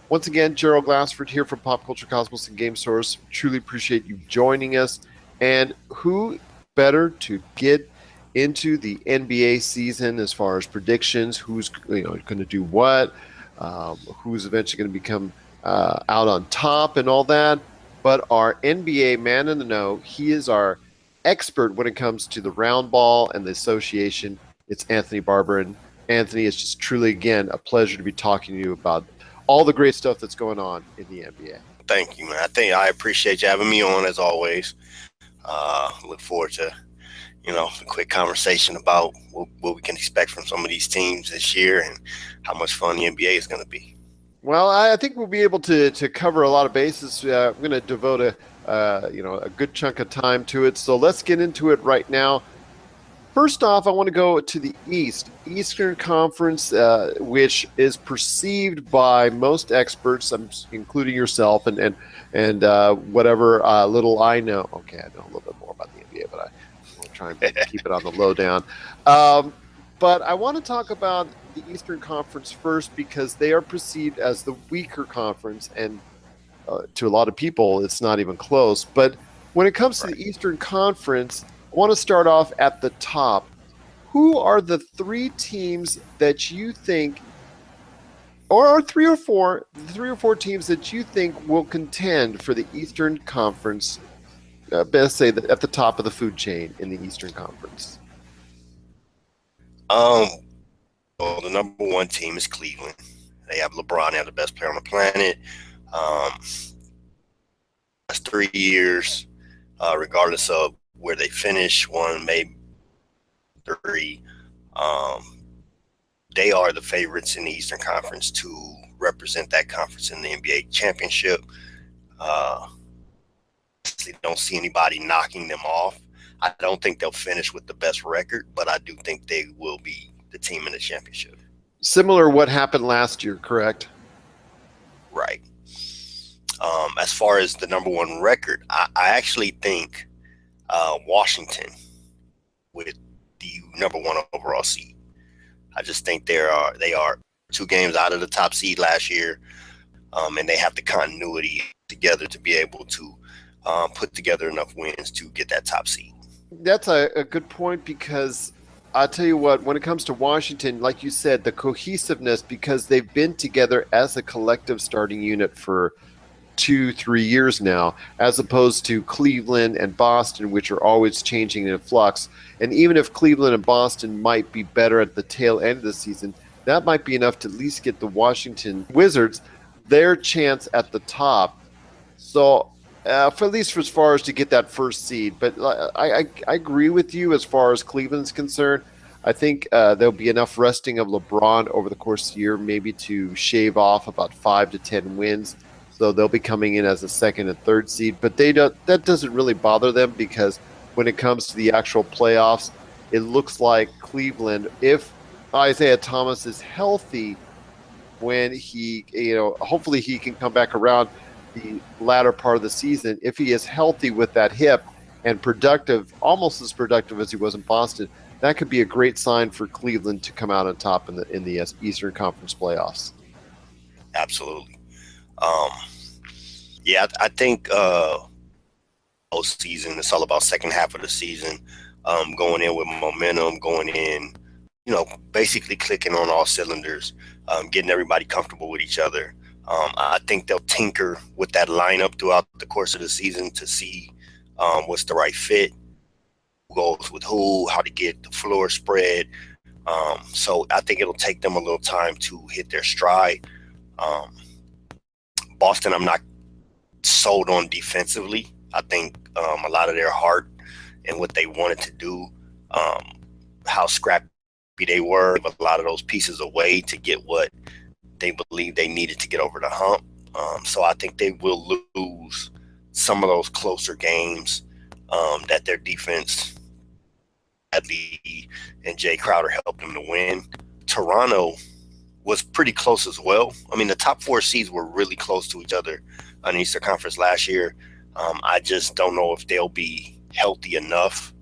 Once again, Gerald Glassford here from Pop Culture Cosmos and Game Source. Truly appreciate you joining us. And who better to get into the NBA season as far as predictions, who's going to do what, who's eventually going to become out on top and all that. But our NBA man in the know, he is our expert when it comes to the round ball and the association. It's Anthony Barber. And Anthony, it's just truly, again, a pleasure to be talking to you about all the great stuff that's going on in the NBA. Thank you, man. I appreciate you having me on as always. Look forward to a quick conversation about what we can expect from some of these teams this year and how much fun the NBA is going to be. Well, I think we'll be able to cover a lot of bases. I'm going to devote a good chunk of time to it. So let's get into it right now. First off, I want to go to the Eastern Conference, which is perceived by most experts, including yourself and whatever little I know. Okay, I know a little bit more about the NBA, but I try and keep it on the lowdown. But I want to talk about the Eastern Conference first because they are perceived as the weaker conference, and to a lot of people, it's not even close. But when it comes to the Eastern Conference, I want to start off at the top. Who are the three teams that you think, or three or four teams that you think will contend for the Eastern Conference? Best say that at the top of the food chain in the Eastern Conference. Well, the number one team is Cleveland. They have LeBron. They have the best player on the planet. That's 3 years, regardless of where they finish, one, maybe three. They are the favorites in the Eastern Conference to represent that conference in the NBA championship. Don't see anybody knocking them off. I don't think they'll finish with the best record, but I do think they will be the team in the championship. Similar to what happened last year, correct? Right. As far as the number one record, I actually think Washington with the number one overall seed. I just think they are 2 games out of the top seed last year, and they have the continuity together to be able to put together enough wins to get that top seed. That's a good point because I'll tell you what, when it comes to Washington, like you said, the cohesiveness, because they've been together as a collective starting unit for 2-3 years now, as opposed to Cleveland and Boston, which are always changing in flux. And even if Cleveland and Boston might be better at the tail end of the season, that might be enough to at least get the Washington Wizards their chance at the top. So for at least as far as to get that first seed. But I agree with you as far as Cleveland's concerned. I think there'll be enough resting of LeBron over the course of the year, maybe to shave off about 5 to 10 wins. So they'll be coming in as a second and third seed. But that doesn't really bother them because when it comes to the actual playoffs, it looks like Cleveland, if Isaiah Thomas is healthy, when he, hopefully he can come back around. the latter part of the season, if he is healthy with that hip and productive, almost as productive as he was in Boston, that could be a great sign for Cleveland to come out on top in the Eastern Conference playoffs. Absolutely. Yeah, I think postseason, it's all about second half of the season, going in with momentum, going in, basically clicking on all cylinders, getting everybody comfortable with each other. I think they'll tinker with that lineup throughout the course of the season to see what's the right fit, who goes with who, how to get the floor spread. So I think it'll take them a little time to hit their stride. Boston, I'm not sold on defensively. I think a lot of their heart and what they wanted to do, how scrappy they were, a lot of those pieces away to get what they believe they needed to get over the hump. So I think they will lose some of those closer games that their defense, Bradley and Jay Crowder, helped them to win. Toronto was pretty close as well. I mean, the top four seeds were really close to each other on the Eastern Conference last year. I just don't know if they'll be healthy enough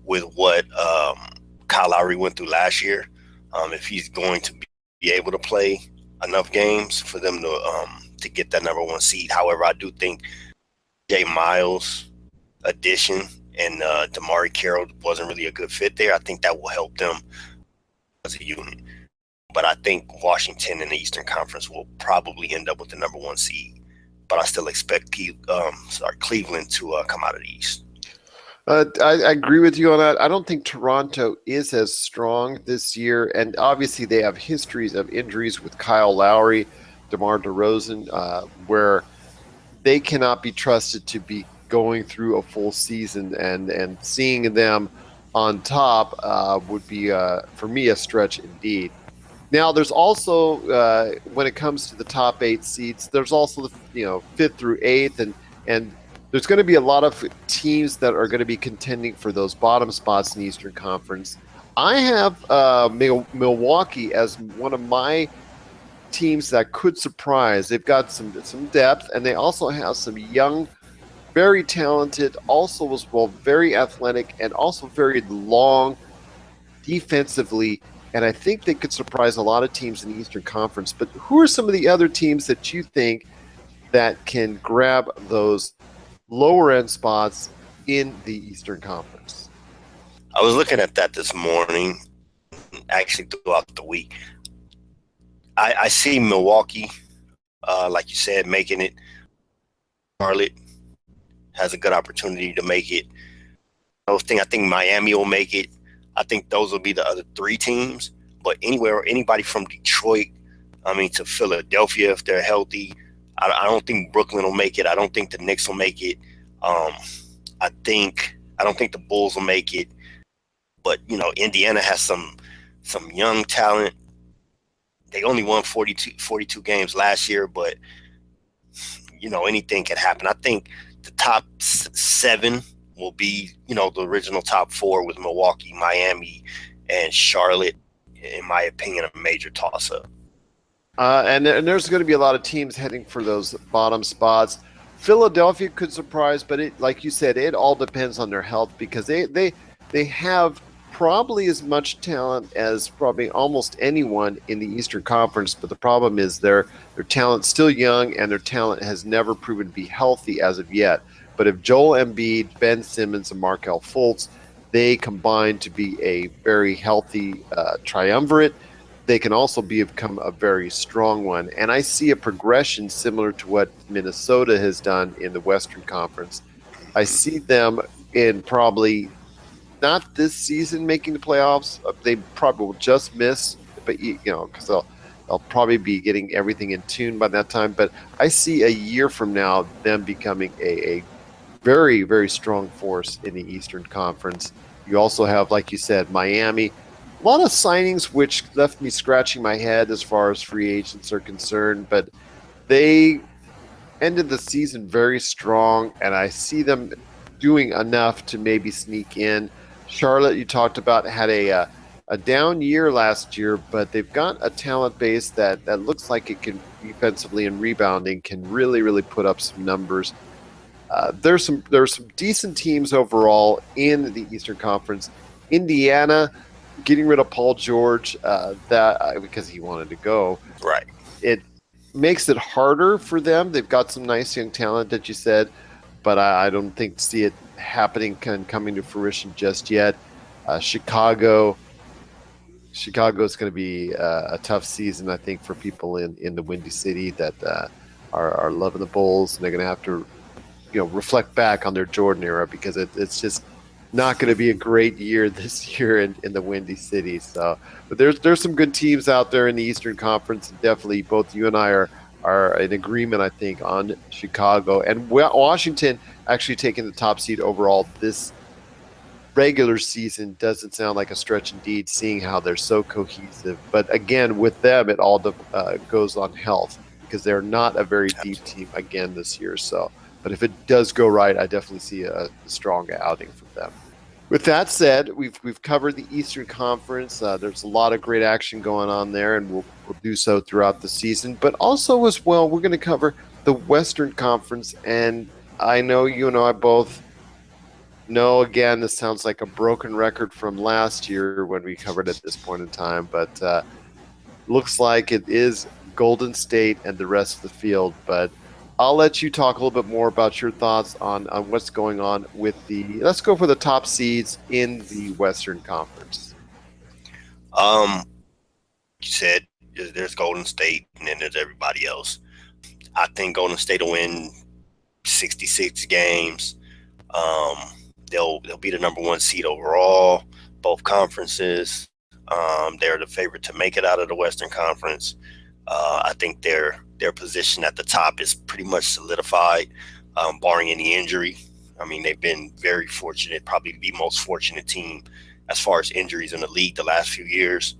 with what Kyle Lowry went through last year. If he's going to be able to play enough games for them to get that number one seed. However, I do think Jay Miles' addition and Damari Carroll wasn't really a good fit there. I think that will help them as a unit. But I think Washington in the Eastern Conference will probably end up with the number one seed. But I still expect Cleveland to come out of the East. I agree with you on that. I don't think Toronto is as strong this year, and obviously they have histories of injuries with Kyle Lowry, DeMar DeRozan, where they cannot be trusted to be going through a full season, and seeing them on top would be, for me, a stretch indeed. Now, there's also, when it comes to the top 8 seeds, there's also the 5th through 8th, and there's going to be a lot of teams that are going to be contending for those bottom spots in the Eastern Conference. I have Milwaukee as one of my teams that could surprise. They've got some depth, and they also have some young, very talented, also as well very athletic, and also very long defensively. And I think they could surprise a lot of teams in the Eastern Conference. But who are some of the other teams that you think that can grab those lower end spots in the Eastern Conference? I was looking at that this morning, actually throughout the week. I see Milwaukee, like you said, making it. Charlotte has a good opportunity to make it. I think Miami will make it. I think those will be the other 3 teams. But anybody from Detroit, to Philadelphia, if they're healthy, I don't think Brooklyn will make it. I don't think the Knicks will make it. I don't think the Bulls will make it. But Indiana has some young talent. They only won 42 games last year, but anything can happen. I think the top 7 will be, the original top 4 with Milwaukee, Miami, and Charlotte, in my opinion, a major toss-up. And there's going to be a lot of teams heading for those bottom spots. Philadelphia could surprise, but like you said, it all depends on their health, because they have probably as much talent as probably almost anyone in the Eastern Conference. But the problem is their talent's still young, and their talent has never proven to be healthy as of yet. But if Joel Embiid, Ben Simmons, and Markelle Fultz, they combine to be a very healthy triumvirate, they can also become a very strong one. And I see a progression similar to what Minnesota has done in the Western Conference. I see them in probably not this season making the playoffs. They probably will just miss, but because they'll probably be getting everything in tune by that time. But I see a year from now them becoming a very, very strong force in the Eastern Conference. You also have, like you said, Miami. A lot of signings which left me scratching my head as far as free agents are concerned, but they ended the season very strong, and I see them doing enough to maybe sneak in. Charlotte, you talked about, had a a down year last year, but they've got a talent base that looks like it can defensively and rebounding can really put up some numbers. There are some decent teams overall in the Eastern Conference. Indiana, getting rid of Paul George because he wanted to go. Right. It makes it harder for them. They've got some nice young talent that you said, but I don't see it happening and coming to fruition just yet. Chicago is going to be a tough season, I think, for people in the Windy City that are loving the Bulls, and they're going to have to reflect back on their Jordan era, because it's just not going to be a great year this year in the Windy City. So, but there's some good teams out there in the Eastern Conference, and definitely both you and I are in agreement, I think, on Chicago and Washington actually taking the top seed overall this regular season. Doesn't sound like a stretch indeed, seeing how they're so cohesive. But again, with them, it all goes on health, because they're not a very deep team again this year. So, but if it does go right, I definitely see a strong outing from them. With that said, we've covered the Eastern Conference. There's a lot of great action going on there, and we'll do so throughout the season. But also as well, we're going to cover the Western Conference. And I know you and I both know, again, this sounds like a broken record from last year when we covered it at this point in time, but looks like it is Golden State and the rest of the field. But I'll let you talk a little bit more about your thoughts on what's going on with let's go for the top seeds in the Western Conference. You said there's Golden State, and then there's everybody else. I think Golden State will win 66 games. They'll be the number one seed overall, both conferences. They're the favorite to make it out of the Western Conference. I think their position at the top is pretty much solidified, barring any injury. I mean, they've been very fortunate, probably the most fortunate team as far as injuries in the league the last few years.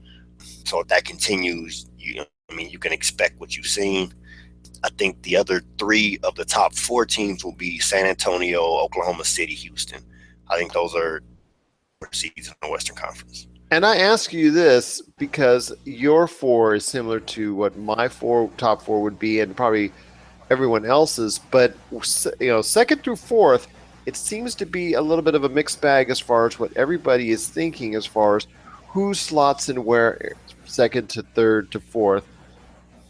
So if that continues, you can expect what you've seen. I think the other three of the top four teams will be San Antonio, Oklahoma City, Houston. I think those are seeds in the Western Conference. And I ask you this because your four is similar to what my top four would be, and probably everyone else's. But second through fourth, it seems to be a little bit of a mixed bag as far as what everybody is thinking as far as who slots in where, second to third to fourth.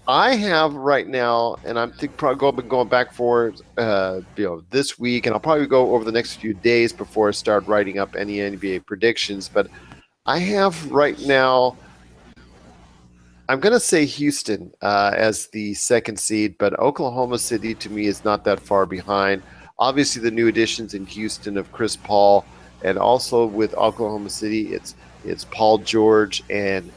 I have right now, and I'm probably going back for this week, and I'll probably go over the next few days before I start writing up any NBA predictions. But I have right now, I'm going to say Houston as the second seed, but Oklahoma City to me is not that far behind. Obviously, the new additions in Houston of Chris Paul, and also with Oklahoma City, it's Paul George and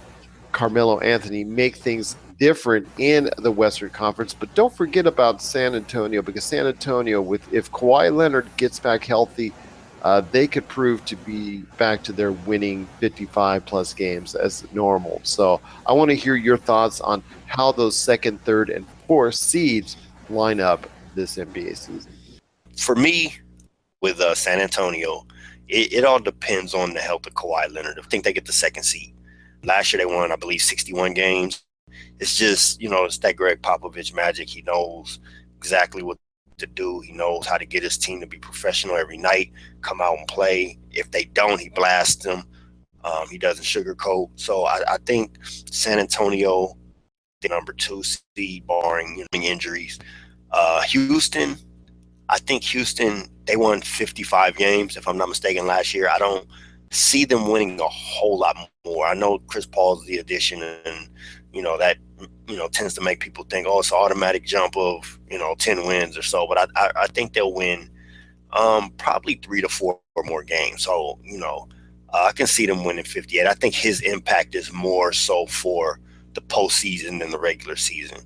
Carmelo Anthony make things different in the Western Conference. But don't forget about San Antonio, because San Antonio, if Kawhi Leonard gets back healthy, they could prove to be back to their winning 55-plus games as normal. So I want to hear your thoughts on how those second, third, and fourth seeds line up this NBA season. For me, with San Antonio, it all depends on the health of Kawhi Leonard. I think they get the second seed. Last year they won, I believe, 61 games. It's just, it's that Greg Popovich magic. He knows exactly what to do. He knows how to get his team to be professional every night, come out and play. If they don't, he blasts them. He doesn't sugarcoat. So I think San Antonio, the number two seed, barring injuries. Houston, I think Houston, they won 55 games, if I'm not mistaken, last year. I don't see them winning a whole lot more. I know Chris Paul's the addition, and that tends to make people think, it's an automatic jump of 10 wins or so. But I think they'll win probably 3 to 4 more games. So I can see them winning 58. I think his impact is more so for the postseason than the regular season.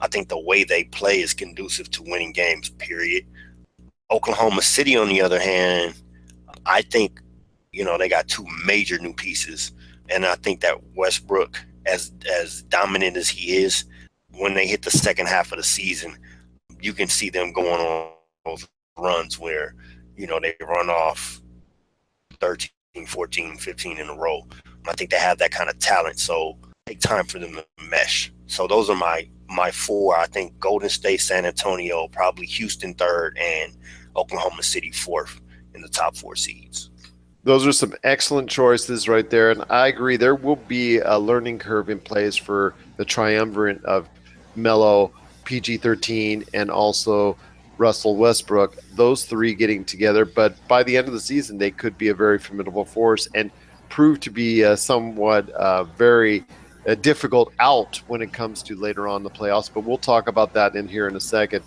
I think the way they play is conducive to winning games, period. Oklahoma City, on the other hand, I think they got two major new pieces, and I think that Westbrook, as dominant as he is, when they hit the second half of the season, you can see them going on those runs where, they run off 13, 14, 15 in a row. I think they have that kind of talent. So take time for them to mesh. So those are my four. I think Golden State, San Antonio, probably Houston third, and Oklahoma City fourth in the top 4 seeds. Those are some excellent choices right there. And I agree, there will be a learning curve in place for the triumvirate of Melo, PG-13, and also Russell Westbrook, those three getting together. But by the end of the season, they could be a very formidable force and prove to be somewhat very difficult out when it comes to later on in the playoffs. But we'll talk about that in here in a second.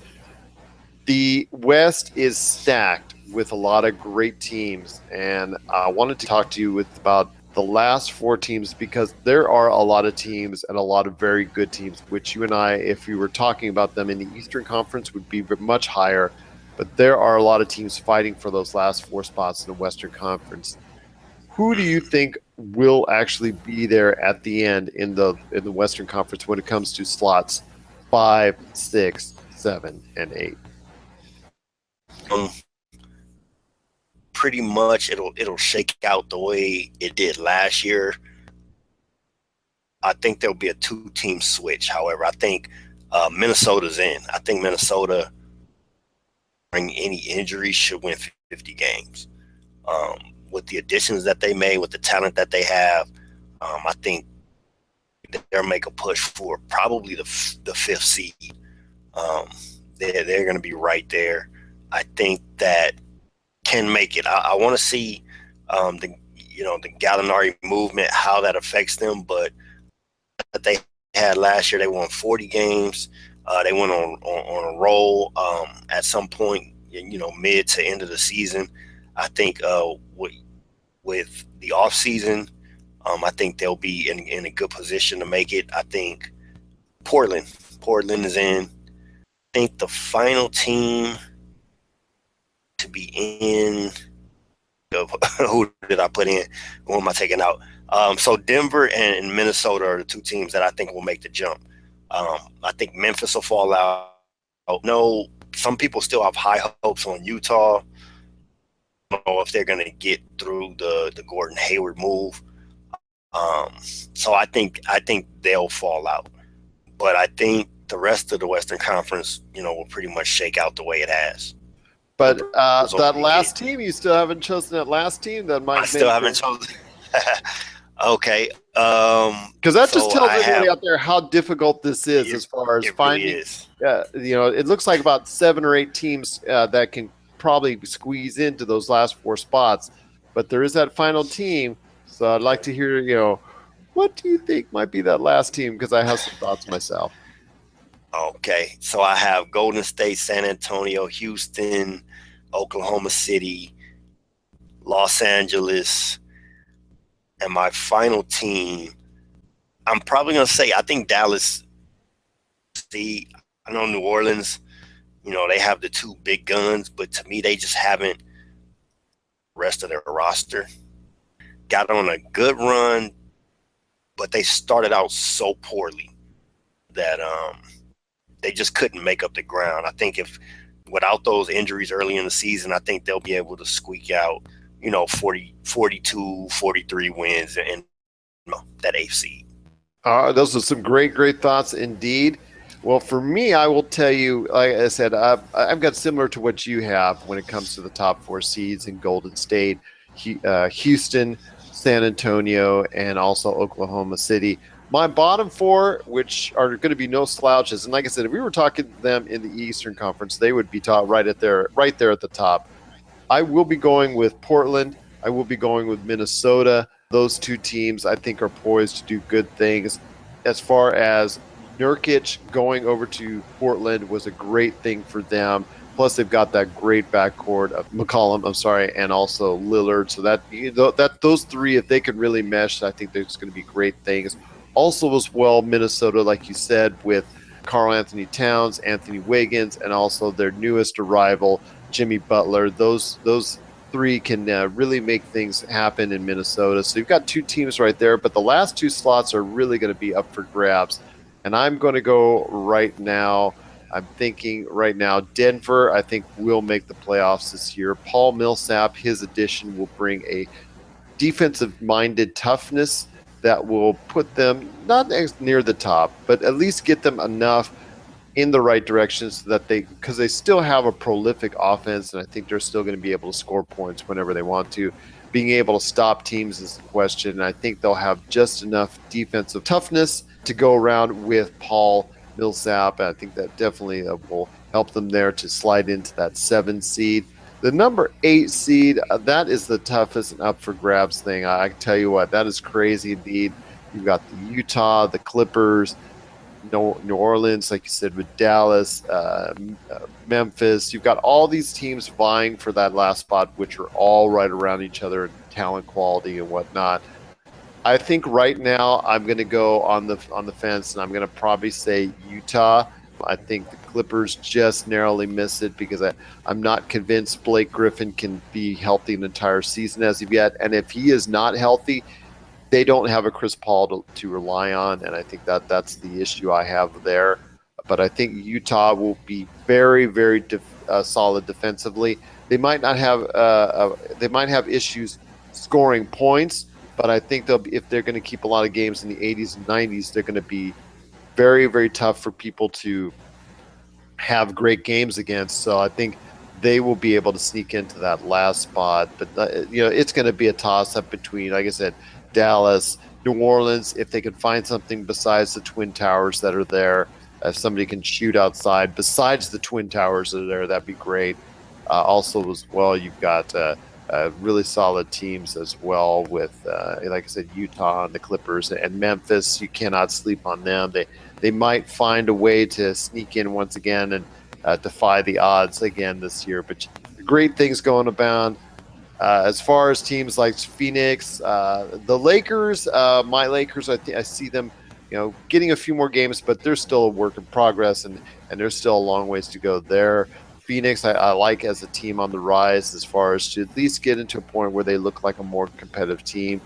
The West is stacked with a lot of great teams, and I wanted to talk to you about the last 4 teams because there are a lot of teams and a lot of very good teams, which you and I, if we were talking about them in the Eastern Conference, would be much higher. But there are a lot of teams fighting for those last 4 spots in the Western Conference. Who do you think will actually be there at the end in the Western Conference when it comes to slots 5, 6, 7, and 8? Pretty much it'll shake out the way it did last year. I think there'll be a 2-team switch. However, I think Minnesota's in. I think Minnesota, bring any injuries, should win 50 games. With the additions that they made, with the talent that they have, I think they'll make a push for probably the 5th seed. They're going to be right there. I think that can make it. I want to see the Gallinari movement, how that affects them. But that they had last year, they won 40 games. They went on a roll at some point, mid to end of the season. I think with the off season, I think they'll be in a good position to make it. I think Portland is in. I think the final team to be in, who did I put in? Who am I taking out? So Denver and Minnesota are the 2 teams that I think will make the jump. I think Memphis will fall out. No, some people still have high hopes on Utah. I don't know if they're going to get through the Gordon Hayward move. So I think they'll fall out. But I think the rest of the Western Conference, will pretty much shake out the way it has. But that last team, you still haven't chosen that last team that might. I still haven't chosen. Okay. Because that just tells everybody out there how difficult this is as far as finding. It looks like about 7 or 8 teams that can probably squeeze into those last 4 spots. But there is that final team. So I'd like to hear, what do you think might be that last team? Because I have some thoughts myself. Okay, so I have Golden State, San Antonio, Houston, Oklahoma City, Los Angeles, and my final team, I'm probably going to say, I think Dallas. See, I know New Orleans, they have the 2 big guns, but to me, they just haven't rest of their roster. Got on a good run, but they started out so poorly that they just couldn't make up the ground. I think if without those injuries early in the season, I think they'll be able to squeak out, 42, 43 wins and that 8th seed. Those are some great thoughts indeed. Well, for me, I will tell you, like I said, I've got similar to what you have when it comes to the top 4 seeds in Golden State, Houston, San Antonio, and also Oklahoma City. My bottom 4, which are going to be no slouches, and like I said, if we were talking to them in the Eastern Conference, they would be right there at the top. I will be going with Portland. I will be going with Minnesota. Those 2 teams, I think, are poised to do good things. As far as Nurkic going over to Portland was a great thing for them. Plus, they've got that great backcourt of McCollum, and also Lillard. So that those 3, if they can really mesh, I think there's going to be great things. Also, as well, Minnesota, like you said, with Karl Anthony Towns, Anthony Wiggins, and also their newest arrival, Jimmy Butler. Those 3 can really make things happen in Minnesota. So you've got 2 teams right there, but the last 2 slots are really going to be up for grabs. And I'm going to go right now. I'm thinking right now, Denver, I think, will make the playoffs this year. Paul Millsap, his addition will bring a defensive-minded toughness that will put them not near the top, but at least get them enough in the right direction so that because they still have a prolific offense, and I think they're still going to be able to score points whenever they want to. Being able to stop teams is the question, and I think they'll have just enough defensive toughness to go around with Paul Millsap. I think that definitely will help them there to slide into that 7 seed. The number 8 seed, that is the toughest and up for grabs thing. I tell you what, that is crazy indeed. You've got the Utah, the Clippers, New Orleans, like you said, with Dallas, Memphis. You've got all these teams vying for that last spot, which are all right around each other in talent quality and whatnot. I think right now I'm going to go on the fence, and I'm going to probably say Utah. I think the Clippers just narrowly miss it because I'm not convinced Blake Griffin can be healthy an entire season as of yet. And if he is not healthy, they don't have a Chris Paul to rely on, and I think that's the issue I have there. But I think Utah will be very, very solid defensively. They might not have issues scoring points, but I think if they're going to keep a lot of games in the 80s and 90s, they're going to be very, very tough for people to have great games against. So I think they will be able to sneak into that last spot. But it's going to be a toss-up between, like I said, Dallas, New Orleans. If they can find something besides the Twin Towers that are there, if somebody can shoot outside besides the Twin Towers that are there, that'd be great. Also, as well, you've got really solid teams as well with, like I said, Utah and the Clippers and Memphis. You cannot sleep on them. They might find a way to sneak in once again and defy the odds again this year. But great things going about. As far as teams like Phoenix, the Lakers, my Lakers, I see them, getting a few more games, but they're still a work in progress, and there's still a long ways to go there. Phoenix, I like as a team on the rise as far as to at least get into a point where they look like a more competitive team.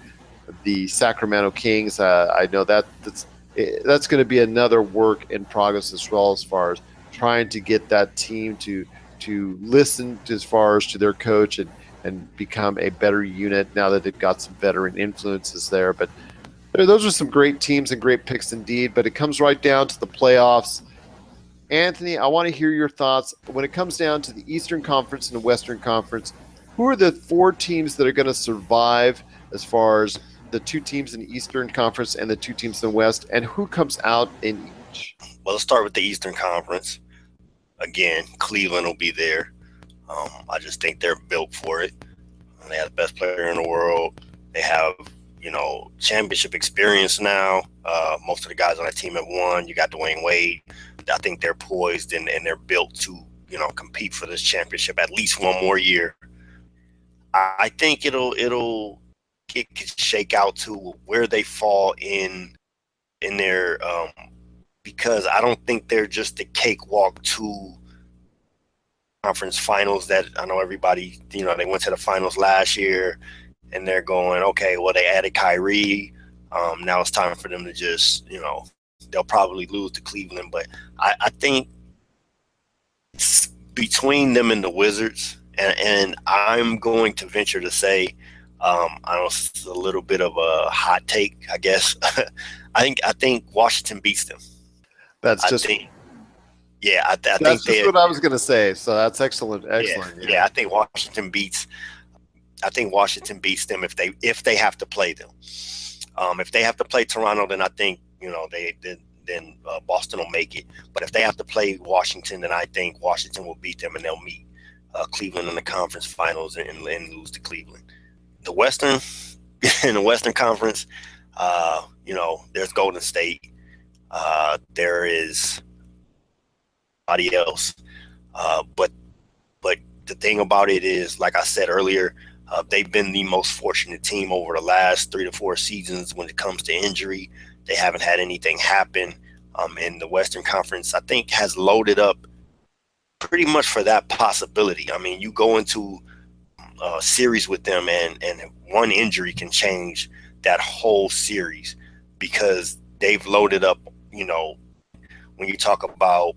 The Sacramento Kings, I know that's going to be another work in progress as well, as far as trying to get that team to listen as far as to their coach and become a better unit now that they've got some veteran influences there. But those are some great teams and great picks indeed, but it comes right down to the playoffs. Anthony, I want to hear your thoughts. When it comes down to the Eastern Conference and the Western Conference, who are the 4 teams that are going to survive as far as the 2 teams in the Eastern Conference and the 2 teams in the West, and who comes out in each? Well, let's start with the Eastern Conference. Again, Cleveland will be there. I just think they're built for it. They have the best player in the world. They have, championship experience now. Most of the guys on that team have won. You got Dwayne Wade. I think they're poised and they're built to, compete for this championship at least one more year. I think it could shake out to where they fall in their because I don't think they're just a cakewalk to conference finals that I know everybody, they went to the finals last year and they're going, okay, well, they added Kyrie. Now it's time for them to just, they'll probably lose to Cleveland. But I think it's between them and the Wizards. And I'm going to venture to say, I know it's a little bit of a hot take, I guess. I think Washington beats them. I think that's just what I was going to say. So that's excellent. Yeah. I think Washington beats them if they have to play them. If they have to play Toronto, then I think then Boston will make it. But if they have to play Washington, then I think Washington will beat them and they'll meet Cleveland in the conference finals and lose to Cleveland. In the Western Conference, there's Golden State. There is somebody else. But the thing about it is, like I said earlier, they've been the most fortunate team over the last 3 to 4 seasons when it comes to injury. They haven't had anything happen. In the Western Conference, I think, has loaded up pretty much for that possibility. I mean, you go into a series with them and one injury can change that whole series because they've loaded up, when you talk about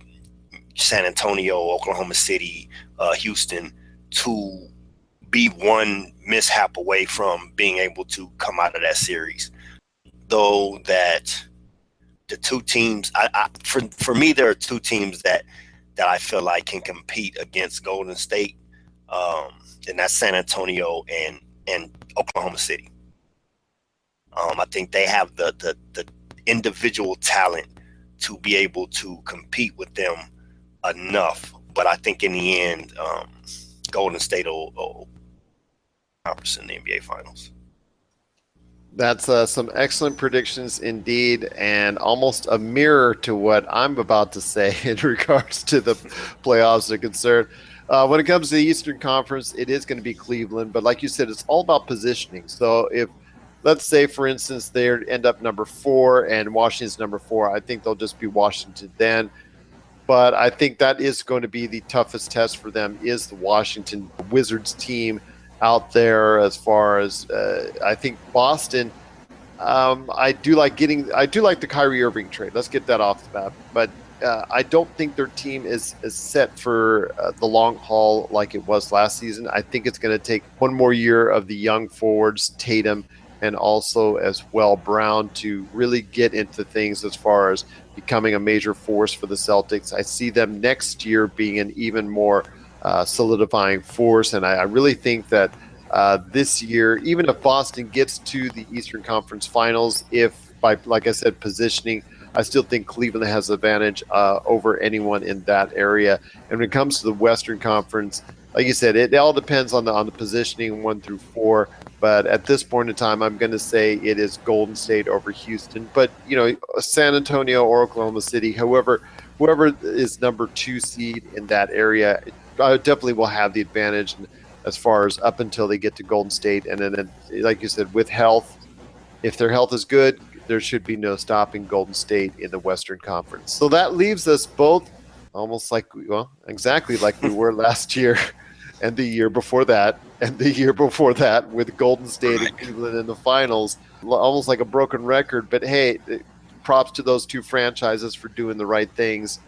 San Antonio, Oklahoma City, Houston, to be one mishap away from being able to come out of that series. Though that the two teams, for me, there are two teams that I feel like can compete against Golden State, and that's San Antonio and Oklahoma City. I think they have the individual talent to be able to compete with them enough. But I think in the end, Golden State will conference in the NBA Finals. That's some excellent predictions indeed, and almost a mirror to what I'm about to say in regards to the playoffs are concerned. When it comes to the Eastern Conference, it is going to be Cleveland, but like you said, it's all about positioning. So if, let's say, for instance, they end up number 4 and Washington's number 4, I think they'll just be Washington then. But I think that is going to be the toughest test for them, is the Washington Wizards team out there. As far as I think Boston, I do like the Kyrie Irving trade. Let's get that off the bat. But I don't think their team is set for the long haul like it was last season. I think it's going to take one more year of the young forwards, Tatum, and also as well Brown, to really get into things as far as becoming a major force for the Celtics. I see them next year being an even more solidifying force, and I really think that this year, even if Boston gets to the Eastern Conference Finals, if by, like I said, positioning, I still think Cleveland has advantage over anyone in that area. And when it comes to the Western Conference, like you said, it all depends on the positioning 1 through 4. But at this point in time, I'm going to say it is Golden State over Houston. But, you know, San Antonio or Oklahoma City, whoever is number 2 seed in that area, definitely will have the advantage as far as up until they get to Golden State. And then, like you said, with health, if their health is good, there should be no stopping Golden State in the Western Conference. So that leaves us both almost like, well, exactly like we were last year and the year before that and the year before that, with Golden State and Cleveland in the finals, almost like a broken record. But hey, props to those two franchises for doing the right things.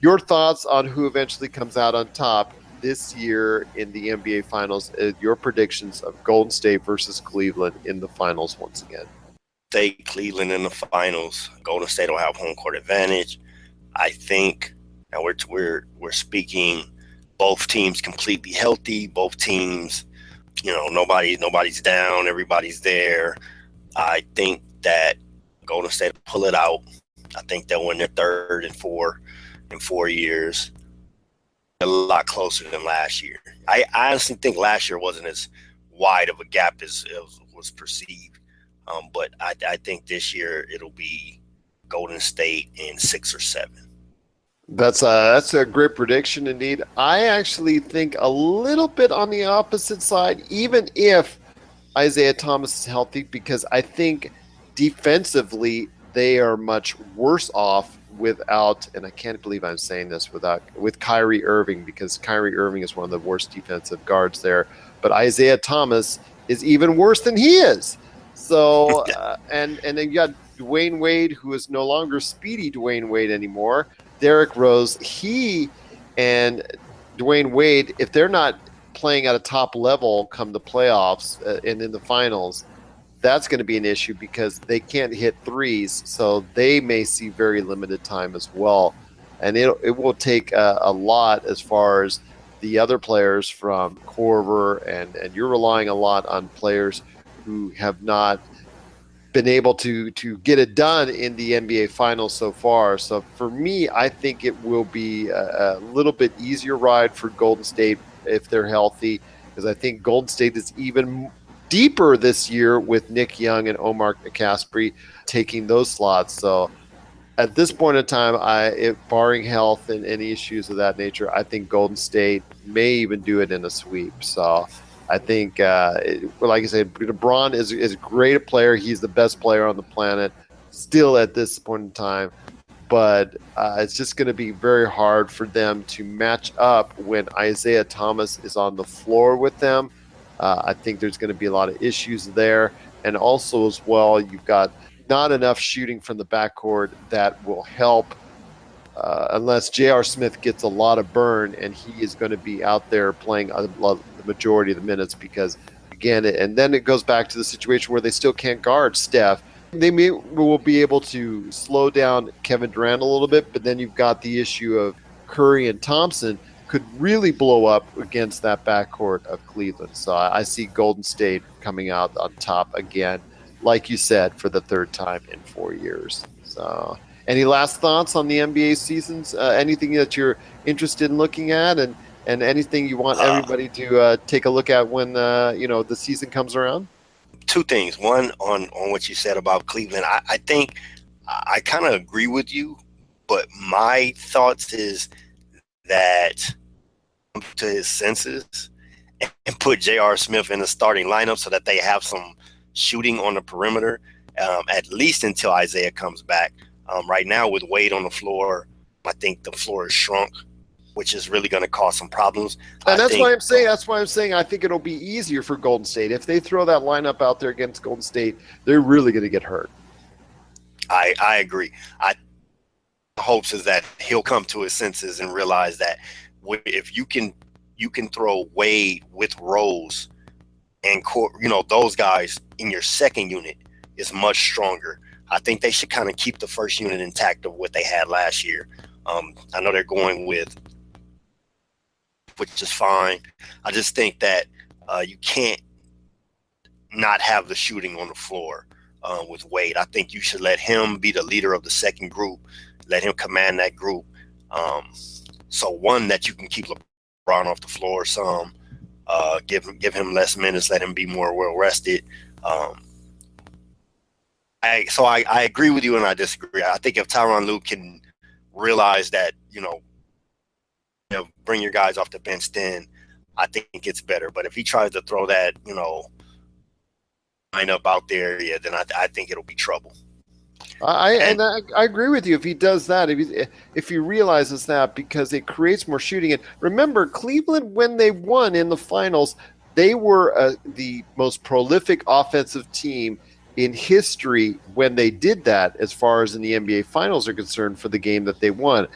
Your thoughts on who eventually comes out on top this year in the NBA Finals, your predictions of Golden State versus Cleveland in the finals once again. State, Cleveland in the finals. Golden State will have home court advantage. I think now we're speaking both teams completely healthy. Both teams, you know, nobody's down, everybody's there. I think that Golden State will pull it out. I think they'll win their third and 4 in 4 years. A lot closer than last year. I honestly think last year wasn't as wide of a gap as it was perceived. But I think this year it'll be Golden State in 6 or 7. That's a great prediction indeed. I actually think a little bit on the opposite side, even if Isaiah Thomas is healthy, because I think defensively they are much worse off without, and I can't believe I'm saying this, with Kyrie Irving, because Kyrie Irving is one of the worst defensive guards there. But Isaiah Thomas is even worse than he is. So, and then you got Dwayne Wade, who is no longer speedy Dwayne Wade anymore. Derrick Rose, he and Dwayne Wade, if they're not playing at a top level come the playoffs and in the finals, that's going to be an issue because they can't hit threes. So they may see very limited time as well. And it will take a lot as far as the other players from Korver, and you're relying a lot on players who have not been able to get it done in the NBA Finals so far. So for me, I think it will be a little bit easier ride for Golden State if they're healthy, because I think Golden State is even deeper this year with Nick Young and Omar Caspary taking those slots. So at this point in time, barring health and any issues of that nature, I think Golden State may even do it in a sweep. So I think, like I said, LeBron is a great player. He's the best player on the planet still at this point in time. But it's just going to be very hard for them to match up when Isaiah Thomas is on the floor with them. I think there's going to be a lot of issues there. And also as well, you've got not enough shooting from the backcourt that will help unless J.R. Smith gets a lot of burn, and he is going to be out there playing the majority of the minutes because, again, and then it goes back to the situation where they still can't guard Steph. They will be able to slow down Kevin Durant a little bit, but then you've got the issue of Curry and Thompson could really blow up against that backcourt of Cleveland. So I see Golden State coming out on top again, like you said, for the third time in 4 years. So any last thoughts on the NBA seasons? Anything that you're interested in looking at, and anything you want everybody to take a look at when the season comes around? Two things. One, on what you said about Cleveland. I think I kind of agree with you, but my thoughts is that to his senses and put J.R. Smith in the starting lineup so that they have some shooting on the perimeter, at least until Isaiah comes back. Right now with Wade on the floor, I think the floor is shrunk, which is really going to cause some problems. And that's why I'm saying I think it'll be easier for Golden State. If they throw that lineup out there against Golden State, they're really going to get hurt. I agree. The hopes is that he'll come to his senses and realize that if you can throw Wade with Rose and those guys in your second unit is much stronger. I think they should kind of keep the first unit intact of what they had last year. I know they're going with, which is fine. I just think that you can't not have the shooting on the floor with Wade. I think you should let him be the leader of the second group, let him command that group. So one, that you can keep LeBron off the floor some, give him less minutes, let him be more well rested. I agree with you and I disagree. I think if Tyronn Lue can realize that, bring your guys off the bench, then I think it's better. But if he tries to throw that, lineup out there, then I think it'll be trouble. I agree with you. If he does that, if he realizes that, because it creates more shooting. And remember, Cleveland, when they won in the finals, they were the most prolific offensive team in history when they did that, as far as in the NBA Finals are concerned, for the game that they won.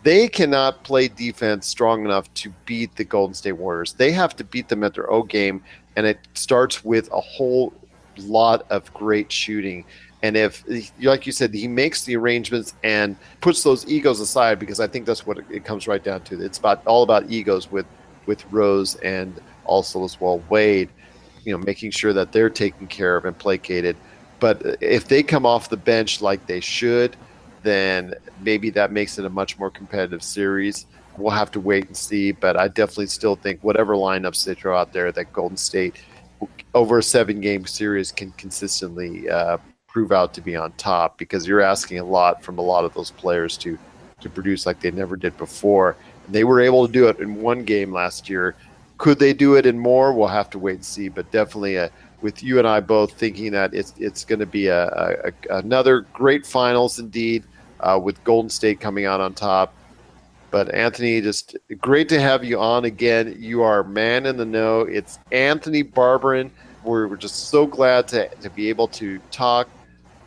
They cannot play defense strong enough to beat the Golden State Warriors. They have to beat them at their O game, and it starts with a whole lot of great shooting. And if, like you said, he makes the arrangements and puts those egos aside, because I think that's what it comes right down to. It's all about egos with Rose and also as well Wade, making sure that they're taken care of and placated. But if they come off the bench like they should, then maybe that makes it a much more competitive series. We'll have to wait and see, but I definitely still think whatever lineups they throw out there, that Golden State over a 7-game series can consistently prove out to be on top, because you're asking a lot from a lot of those players to produce like they never did before. And they were able to do it in one game last year. Could they do it in more? We'll have to wait and see, but definitely with you and I both thinking that it's going to be another great finals indeed, with Golden State coming out on top. But Anthony, just great to have you on again. You are man in the know. It's Anthony Barbarin. We're just so glad to be able to talk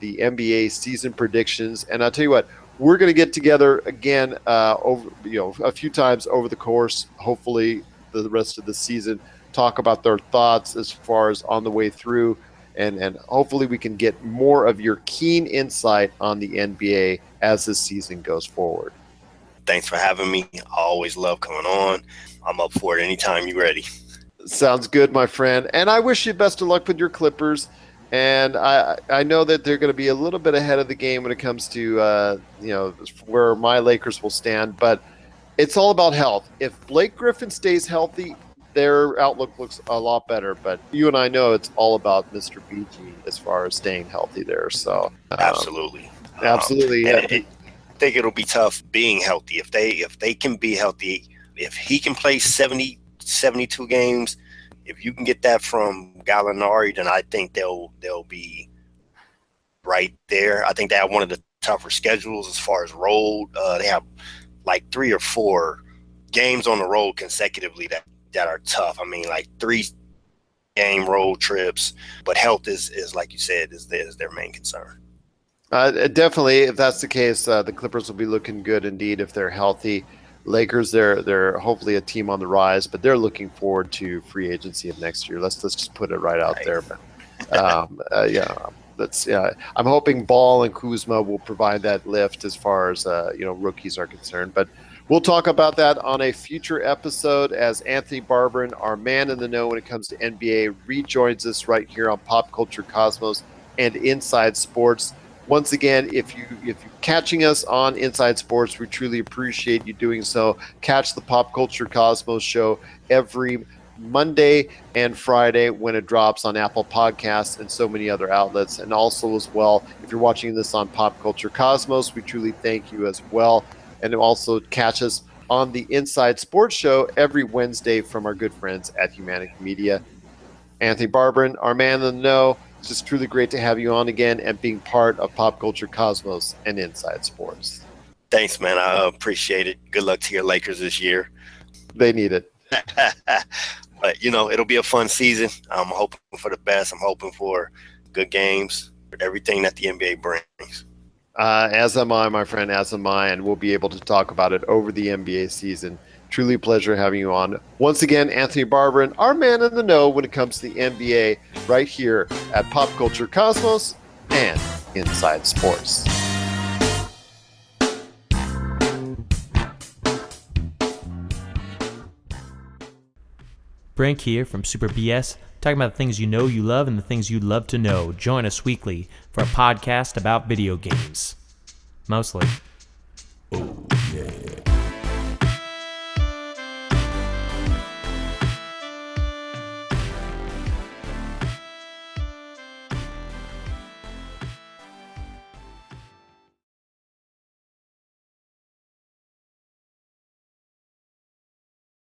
the NBA season predictions. And I'll tell you what, we're going to get together again over a few times over the course, hopefully the rest of the season, talk about their thoughts as far as on the way through, and hopefully we can get more of your keen insight on the NBA as this season goes forward. Thanks for having me. I always love coming on. I'm up for it anytime you're ready. Sounds good, my friend. And I wish you best of luck with your Clippers. And I know that they're going to be a little bit ahead of the game when it comes to where my Lakers will stand. But it's all about health. If Blake Griffin stays healthy, their outlook looks a lot better. But you and I know it's all about Mr. BG as far as staying healthy there. So absolutely. I think it'll be tough being healthy. If they can be healthy, if he can play 70, 72 games, if you can get that from Gallinari, then I think they'll be right there. I think they have one of the tougher schedules as far as road. They have like 3 or 4 games on the road consecutively that are tough. I mean, like 3-game road trips. But health is like you said, is their main concern. Definitely, if that's the case, the Clippers will be looking good indeed if they're healthy. Lakers, they're hopefully a team on the rise, but they're looking forward to free agency of next year. Let's just put it right out there. But I'm hoping Ball and Kuzma will provide that lift as far as rookies are concerned. But we'll talk about that on a future episode as Anthony Barberin, our man in the know when it comes to NBA, rejoins us right here on Pop Culture Cosmos and Inside Sports. Once again, if you're catching us on Inside Sports, we truly appreciate you doing so. Catch the Pop Culture Cosmos show every Monday and Friday when it drops on Apple Podcasts and so many other outlets. And also as well, if you're watching this on Pop Culture Cosmos, we truly thank you as well. And also catch us on the Inside Sports show every Wednesday from our good friends at Humanic Media. Anthony Barberin, our man in the know. It's just truly great to have you on again and being part of Pop Culture Cosmos and Inside Sports. Thanks, man. I appreciate it. Good luck to your Lakers this year. They need it. But, it'll be a fun season. I'm hoping for the best. I'm hoping for good games, everything that the NBA brings. As am I, my friend, as am I, and we'll be able to talk about it over the NBA season. Truly a pleasure having you on. Once again, Anthony Barberin, our man in the know when it comes to the NBA, right here at Pop Culture Cosmos and Inside Sports. Brink here from Super BS, talking about the things you know you love and the things you'd love to know. Join us weekly for a podcast about video games. Mostly. Oh, yeah.